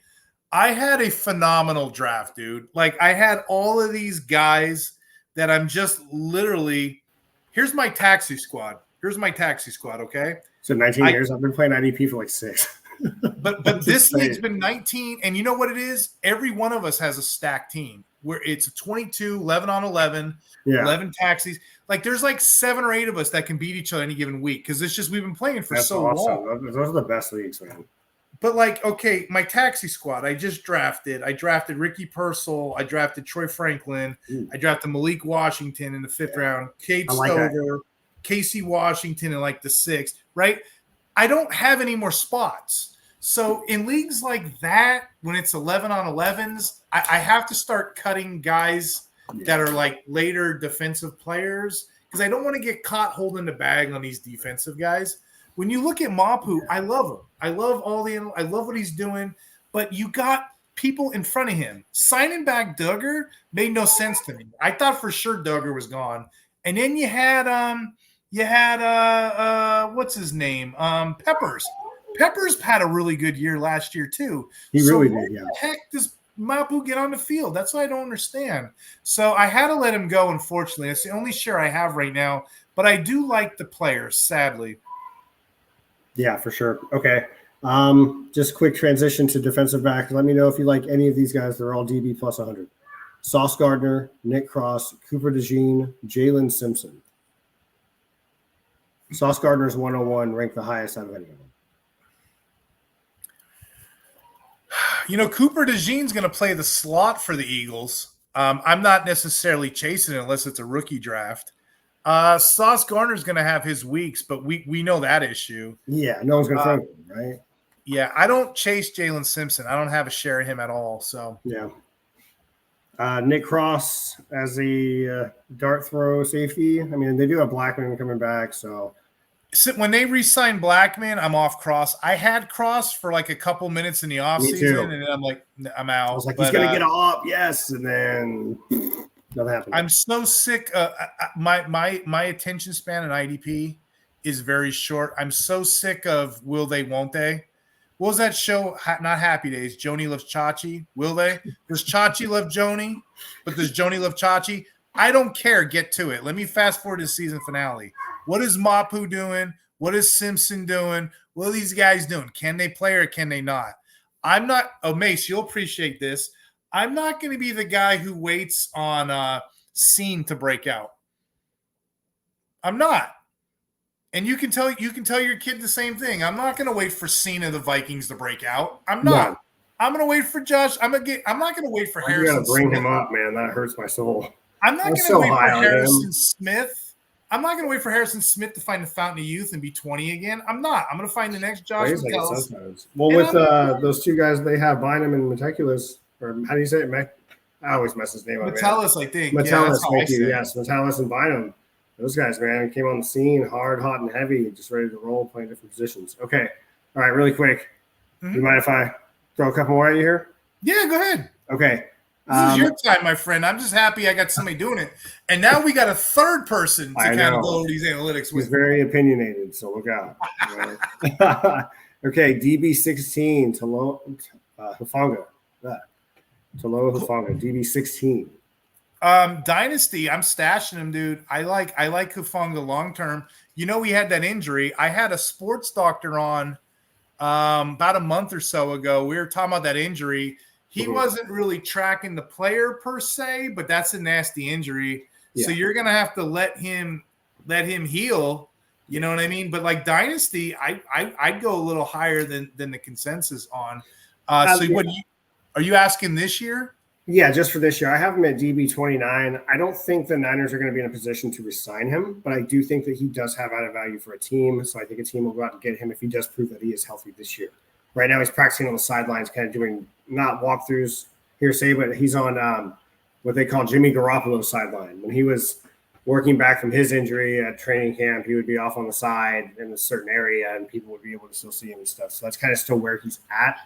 I had a phenomenal draft, dude. Like I had all of these guys that I'm just literally, here's my taxi squad. Okay. So 19 years. I've been playing IDP for like 6. But this league's been 19, and you know what it is? Every one of us has a stacked team where it's a 22, 11 on 11, 11 taxis. Like there's like 7 or 8 of us that can beat each other any given week because it's just we've been playing for so long. Those are the best leagues, man. But like, okay, my taxi squad, I drafted Ricky Purcell, I drafted Troy Franklin, I drafted Malik Washington in the 5th round, Cade Stover, Casey Washington in like the 6th, right? I don't have any more spots. So in leagues like that, when it's 11 on 11s, I have to start cutting guys that are like later defensive players because I don't want to get caught holding the bag on these defensive guys. When you look at Mapu, I love him. I love what he's doing, but you got people in front of him. Signing back Duggar made no sense to me. I thought for sure Duggar was gone. And then you had what's his name? Peppers. Peppers had a really good year last year too. He really did, yeah. Why the heck does Mapu get on the field? That's what I don't understand. So I had to let him go, unfortunately. It's the only share I have right now, but I do like the players, sadly. Yeah, for sure. Okay. Just quick transition to defensive back. Let me know if you like any of these guys. They're all DB plus 100. Sauce Gardner, Nick Cross, Cooper DeJean, Jalen Simpson. Sauce Gardner's 101, ranked the highest out of any of them. You know, Cooper DeJean's going to play the slot for the Eagles. I'm not necessarily chasing it unless it's a rookie draft. Sauce Gardner's going to have his weeks, but we know that issue. Yeah, no one's going to throw him, right? Yeah, I don't chase Jalen Simpson. I don't have a share of him at all. So yeah. Nick Cross as the dart throw safety. I mean, they do have Blackman coming back, so when they re-signed Blackman, I'm off Cross. I had Cross for like a couple minutes in the offseason, and then I'm like, I'm out. I was like, he's going to get up, yes, and then nothing happened. I'm so sick. My attention span in IDP is very short. I'm so sick of will they, won't they? What was that show? Not Happy Days. Joni loves Chachi. Will they? Does Chachi love Joni? But does Joni love Chachi? I don't care. Get to it. Let me fast forward to the season finale. What is Mapu doing? What is Simpson doing? What are these guys doing? Can they play or can they not? I'm not – oh, Mase, you'll appreciate this. I'm not going to be the guy who waits on Scene to break out. I'm not. And you can tell your kid the same thing. I'm not going to wait for Cena the Vikings to break out. I'm not. No. I'm going to wait for Josh. I'm not going to wait for Harrison. You got to bring him up, man. That hurts my soul. I'm not going to wait for Harrison Smith. I'm not going to wait for Harrison Smith to find the fountain of youth and be 20 again. I'm not. I'm going to find the next Josh McCullough. Well, with those two guys they have, Bynum and Metaculus, or how do you say it? I always mess his name up. Metellus, I think. Metellus, thank you. Yes, Metellus and Bynum. Those guys, man, came on the scene hard, hot, and heavy, just ready to roll, playing different positions. Okay. All right, really quick. Mm-hmm. You mind if I throw a couple more at you here? Yeah, go ahead. Okay. This is your time, my friend. I'm just happy I got somebody doing it. And now we got a third person to kind of go over these analytics with. He's very opinionated, so look out. Okay, DB16, Talanoa Hufanga. Talanoa Hufanga, DB16. Dynasty, I'm stashing him, dude. I like Hufanga long term. You know, we had that injury. I had a sports doctor on about a month or so ago. We were talking about that injury. He wasn't really tracking the player per se, but that's a nasty injury. Yeah. So you're gonna have to let him heal. You know what I mean? But like Dynasty, I'd go a little higher than the consensus on. So what are you asking this year? Yeah, just for this year. I have him at DB29. I don't think the Niners are going to be in a position to resign him, but I do think that he does have added value for a team. So I think a team will go out and get him if he does prove that he is healthy this year. Right now he's practicing on the sidelines, kind of doing not walkthroughs hearsay, but he's on what they call Jimmy Garoppolo's sideline. When he was working back from his injury at training camp, he would be off on the side in a certain area and people would be able to still see him and stuff. So that's kind of still where he's at.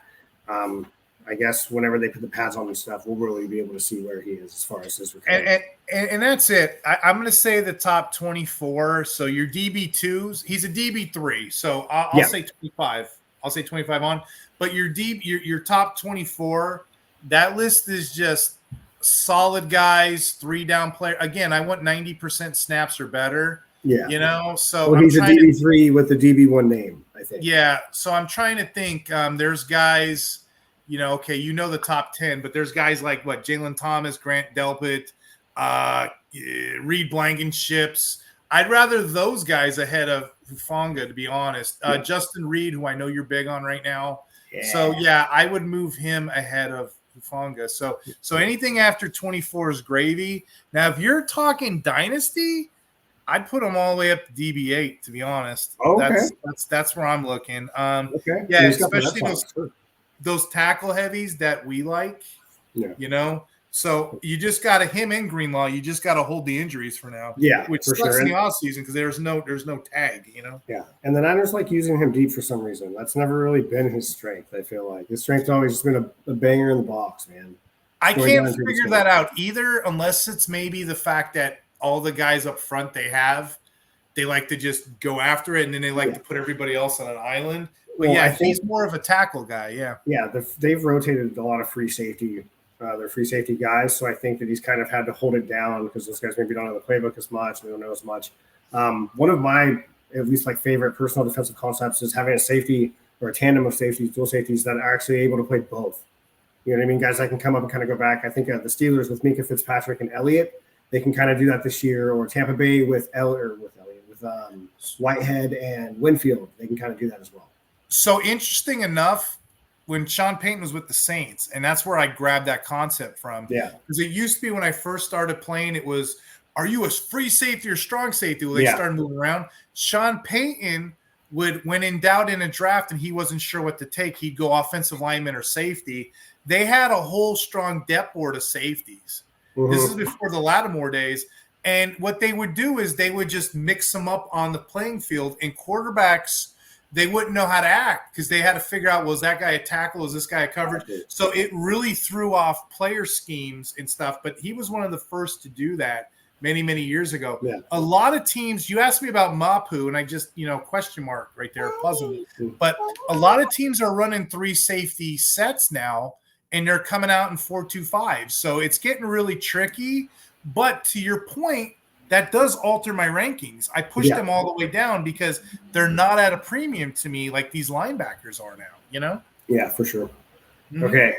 I guess whenever they put the pads on and stuff, we'll really be able to see where he is as far as his recovery. And that's it. I'm going to say the top 24. So your DB2s, he's a DB3. So I'll say 25. I'll say 25 on. But your top 24, that list is just solid guys, 3-down player. Again, I want 90% snaps or better. Yeah. You know, so he's a DB3 with the DB1 name, I think. Yeah. So I'm trying to think. There's guys. You know, okay, you know the top 10, but there's guys like Jalen Thomas, Grant Delpit, Reed Blankenships. I'd rather those guys ahead of Hufanga, to be honest. Justin Reed, who I know you're big on right now. Yeah. So, yeah, I would move him ahead of Hufanga. So anything after 24 is gravy. Now, if you're talking dynasty, I'd put them all the way up to DB8, to be honest. Oh, okay. That's where I'm looking. Okay. Yeah, especially those tackle heavies that we like, you know. So you just got to him and Greenlaw. You just got to hold the injuries for now. Yeah, which sucks in the offseason because there's no tag, you know. Yeah, and the Niners like using him deep for some reason. That's never really been his strength. I feel like his strength's always just been a banger in the box, man. I can't figure that out either, unless it's maybe the fact that all the guys up front they like to just go after it, and then they like to put everybody else on an island. But I think he's more of a tackle guy. Yeah. They've rotated a lot of free safety. They're free safety guys, so I think that he's kind of had to hold it down because those guys maybe don't know the playbook as much. They don't know as much. One of my at least favorite personal defensive concepts is having a safety or a tandem of safeties, dual safeties that are actually able to play both. You know what I mean? Guys that can come up and kind of go back. I think the Steelers with Minka Fitzpatrick and Elliott, they can kind of do that this year. Or Tampa Bay with Whitehead and Winfield, they can kind of do that as well. So interesting enough, when Sean Payton was with the Saints, and that's where I grabbed that concept from. Yeah. Because it used to be when I first started playing, it was, are you a free safety or strong safety? Well, they started moving around. Sean Payton would, when in doubt in a draft and he wasn't sure what to take, he'd go offensive lineman or safety. They had a whole strong depth board of safeties. Mm-hmm. This is before the Lattimore days. And what they would do is they would just mix them up on the playing field, and quarterbacks – they wouldn't know how to act because they had to figure out, was that guy a tackle? Was this guy a coverage? So it really threw off player schemes and stuff. But he was one of the first to do that. many, many years ago. Yeah. A lot of teams, you asked me about Mapu, and I just, question mark right there, puzzle. But a lot of teams are running 3 safety sets now, and they're coming out in 4-2-5. So it's getting really tricky. But to your point, that does alter my rankings. I pushed them all the way down because they're not at a premium to me like these linebackers are now, Yeah, for sure. Mm-hmm. Okay.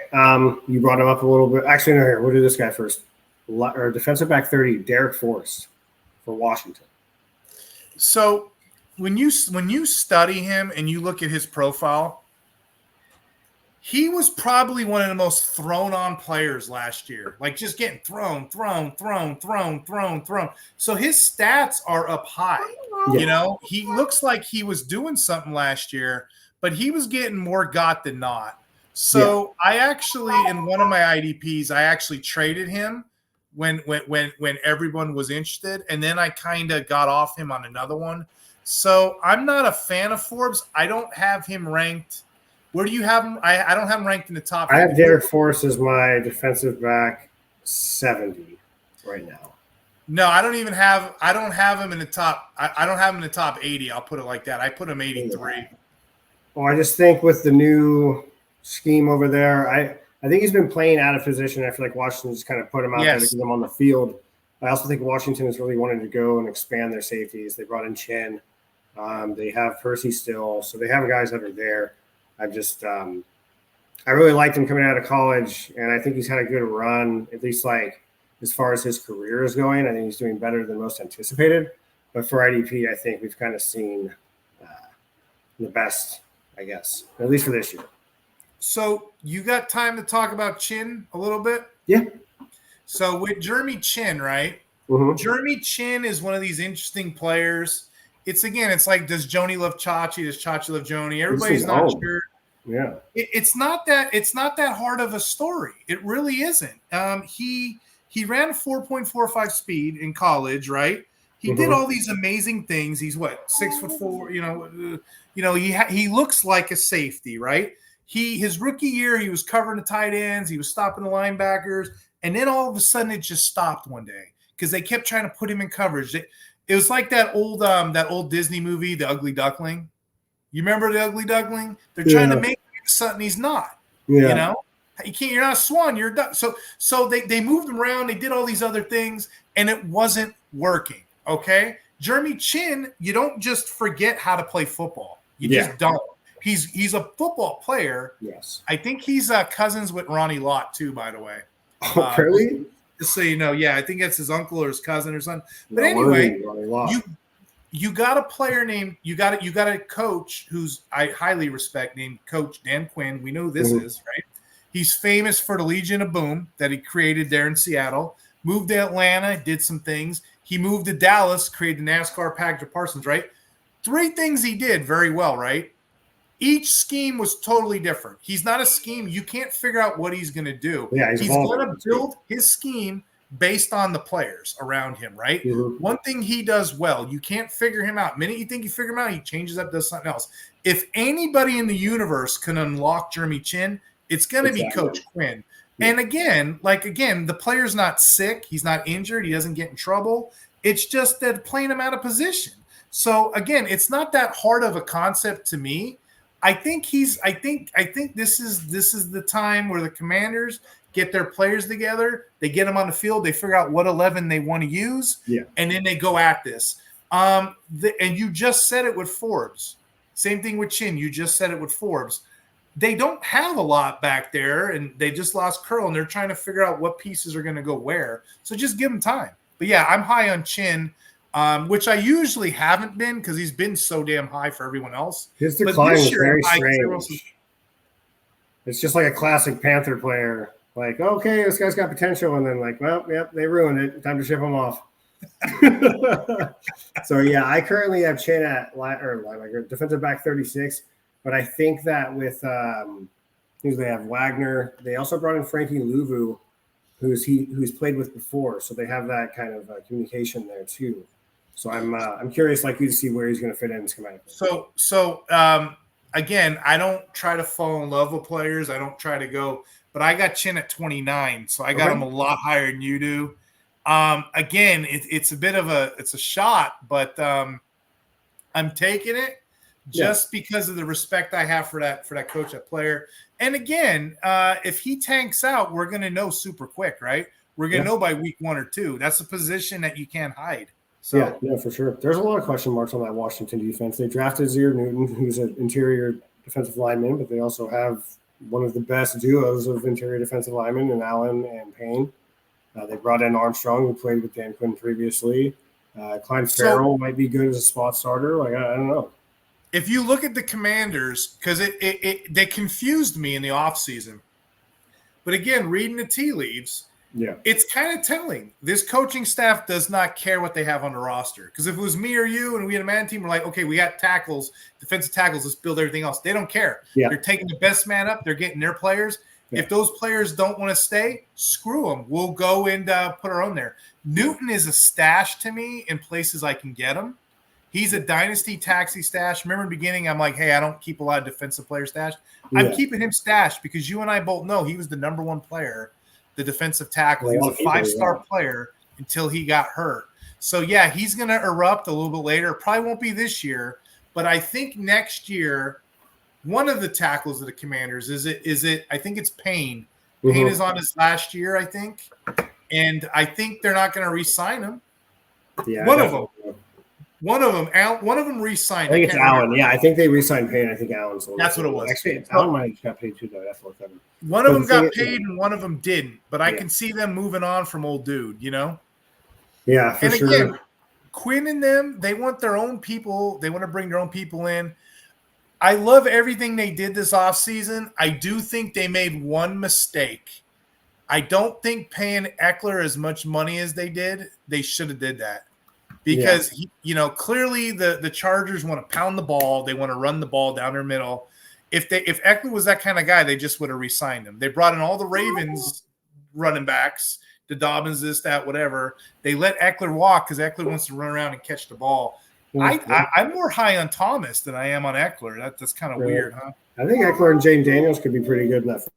You brought him up a little bit. Actually, no, here. We'll do this guy first. Or defensive back 30, Derek Forrest for Washington. So when you study him and you look at his profile, he was probably one of the most thrown on players last year, like just getting thrown. So his stats are up high. He looks like he was doing something last year, but he was getting more got than not. So I actually, in one of my IDPs, I actually traded him when everyone was interested, and then I kind of got off him on another one. So I'm not a fan of Forbes. I don't have him ranked. Where do you have him? I don't have him ranked in the top. I have Derek Forrest as my defensive back 70 right now. No, I don't have him in the top. I don't have him in the top 80. I'll put it like that. I put him 83. Well, I just think with the new scheme over there, I think he's been playing out of position. I feel like Washington just kind of put him out there to get him on the field. I also think Washington is really wanting to go and expand their safeties. They brought in Chinn. They have Percy still. So they have guys that are there. I really liked him coming out of college, and I think he's had a good run, at least like as far as his career is going. I think he's doing better than most anticipated. But for IDP, I think we've kind of seen the best, I guess, at least for this year. So you got time to talk about Chinn a little bit? Yeah. So with Jeremy Chinn, right? Mm-hmm. Jeremy Chinn is one of these interesting players. It's like, does Joni love Chachi? Does Chachi love Joni? Everybody's not sure. Yeah. It's not that hard of a story. It really isn't. He ran a 4.45 speed in college, right? He did all these amazing things. He's 6'4", he looks like a safety, right? His rookie year, he was covering the tight ends, he was stopping the linebackers, and then all of a sudden it just stopped one day because they kept trying to put him in coverage. It was like that old Disney movie, The Ugly Duckling. You remember The Ugly Duckling? They're trying to make him something he's not. Yeah. You're not a swan, you're a duck. So they moved him around, they did all these other things, and it wasn't working. Okay? Jeremy Chinn, you don't just forget how to play football. You just don't. He's a football player. Yes. I think he's cousins with Ronnie Lott too, by the way. Oh, really? Just so you know, I think it's his uncle or his cousin or something. But anyway, you got a player named you got a coach who's I highly respect named Coach Dan Quinn. We know who this is, right? He's famous for the Legion of Boom that he created there in Seattle. Moved to Atlanta, did some things. He moved to Dallas, created the NASCAR package of Parsons, right? 3 things he did very well, right? Each scheme was totally different. He's not a scheme. You can't figure out what he's going to do. Yeah, he's going to build his scheme based on the players around him, right? Mm-hmm. One thing he does well, you can't figure him out. The minute you think you figure him out, he changes up, does something else. If anybody in the universe can unlock Jeremy Chinn, it's going to be Coach Quinn. And again, the player's not sick. He's not injured. He doesn't get in trouble. It's just that playing him out of position. So again, it's not that hard of a concept to me. I think this is the time where the Commanders get their players together. They get them on the field. They figure out what 11 they want to use, and then they go at this. And you just said it with Forbes. Same thing with Chinn. You just said it with Forbes. They don't have a lot back there, and they just lost Curl, and they're trying to figure out what pieces are going to go where. So just give them time. But, I'm high on Chinn. Which I usually haven't been because he's been so damn high for everyone else. His decline was very strange. It's just like a classic Panther player. Like, okay, this guy's got potential, and then they ruined it. Time to ship him off. So I currently have Chinn at defensive back 36, but I think that with they have Wagner. They also brought in Frankie Louvu, who's played with before, so they have that kind of communication there too. So I'm curious, like you, to see where he's going to fit in schematically. So again, I don't try to fall in love with players. I don't try to go, but I got Chinn at 29, so I got him a lot higher than you do. Again, it's a bit of it's a shot, but I'm taking it just because of the respect I have for that coach, that player. And again, if he tanks out, we're going to know super quick, right? We're going to know by week 1 or 2. That's a position that you can't hide. So yeah, for sure. There's a lot of question marks on that Washington defense. They drafted Zaire Newton, who's an interior defensive lineman, but they also have one of the best duos of interior defensive linemen in Allen and Payne. They brought in Armstrong, who played with Dan Quinn previously. Clyde Farrell might be good as a spot starter. Like, I don't know. If you look at the Commanders, because they confused me in the offseason. But again, reading the tea leaves, it's kind of telling. This coaching staff does not care what they have on the roster. Because if it was me or you and we had a man team, we're like, okay, we got tackles, defensive tackles, let's build everything else. They don't care. They're taking the best man up. They're getting their players. If those players don't want to stay, screw them. We'll go and put our own there. Newton is a stash to me in places I can get him. He's a dynasty taxi stash. Remember in the beginning, I'm like, hey, I don't keep a lot of defensive player stash. I'm keeping him stashed because you and I both know he was the number 1 player, the defensive tackle. He was a 5-star player until he got hurt. So, yeah, he's going to erupt a little bit later. Probably won't be this year, but I think next year – one of the tackles of the Commanders is it? I think it's Payne. Payne is on his last year, I think, and I think they're not going to re-sign him. Yeah, one of them re-signed. I think it's Allen. Yeah, I think they re-signed Payne. I think Allen's. That's what it was. Actually, Allen might have got paid too, though. That's what one of them got paid and one of them didn't. But I can see them moving on from old dude. You know. Yeah, for sure. Again, Quinn and them, they want their own people. They want to bring their own people in. I love everything they did this offseason. I do think they made one mistake. I don't think paying Eckler as much money as they did, they should have did that. Because, clearly the Chargers want to pound the ball. They want to run the ball down their middle. If Eckler was that kind of guy, they just would have re-signed him. They brought in all the Ravens running backs, the Dobbins, this, that, whatever. They let Eckler walk because Eckler wants to run around and catch the ball. I'm more high on Thomas than I am on Eckler. That's kind of weird, huh? I think Eckler and Jane Daniels could be pretty good in that.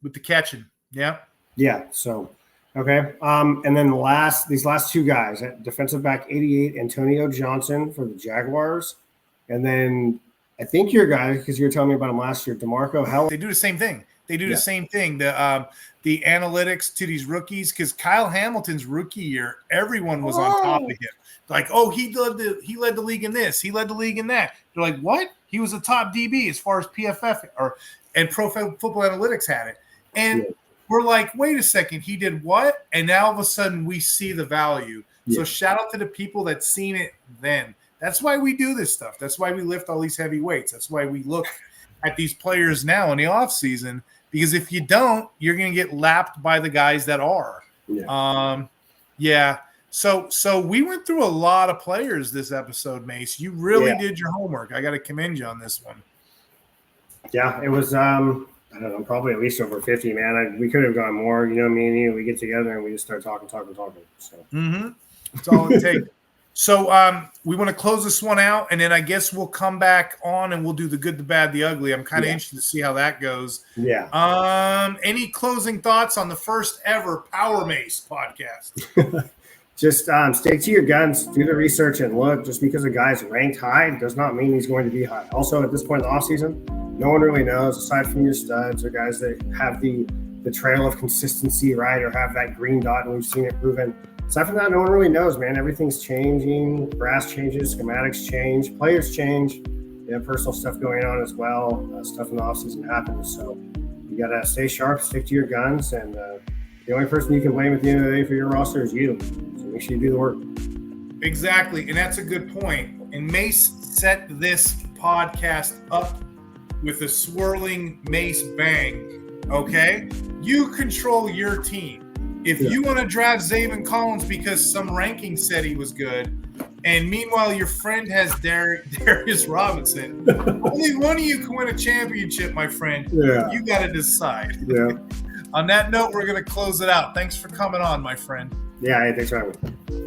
With the catching, yeah. Yeah, so, okay. And then these last 2 guys, defensive back 88, Antonio Johnson for the Jaguars. And then I think your guy, because you were telling me about him last year, DeMarco Howell. They do the same thing. The same thing. The analytics to these rookies, because Kyle Hamilton's rookie year, everyone was on top of him. Like, oh, he led the league in this. He led the league in that. They're like, what? He was a top DB as far as PFF and Pro Football Analytics had it. And we're like, wait a second, he did what? And now all of a sudden we see the value. So shout out to the people that seen it then. That's why we do this stuff. That's why we lift all these heavy weights. That's why we look at these players now in the offseason. Because if you don't, you're going to get lapped by the guys that are. So we went through a lot of players this episode, Mase. You really did your homework. I got to commend you on this one. Yeah, it was, I don't know, probably at least over 50, man. We could have gone more. You know, me and you, we get together and we just start talking. So. That's all it takes. So we want to close this one out, and then I guess we'll come back on and we'll do the good, the bad, the ugly. I'm kind of interested to see how that goes. Yeah. Any closing thoughts on the first ever Power Mase podcast? Just stick to your guns, do the research, and look. Just because a guy's ranked high does not mean he's going to be high. Also, at this point in the offseason, no one really knows, aside from your studs or guys that have the trail of consistency, right, or have that green dot, and we've seen it proven. Aside from that, no one really knows, man. Everything's changing. Grass changes, schematics change, players change. You have personal stuff going on as well. Stuff in the offseason happens. So you got to stay sharp, stick to your guns, and the only person you can blame at the end of the day for your roster is you. So make sure you do the work. Exactly, and that's a good point. And Mase set this podcast up with a swirling Mase bang, okay? You control your team. If you want to draft Zaven Collins because some ranking said he was good, and meanwhile your friend has Darius Robinson, only one of you can win a championship, my friend. Yeah. You got to decide. Yeah. On that note, we're going to close it out. Thanks for coming on, my friend. Yeah, thanks for having me.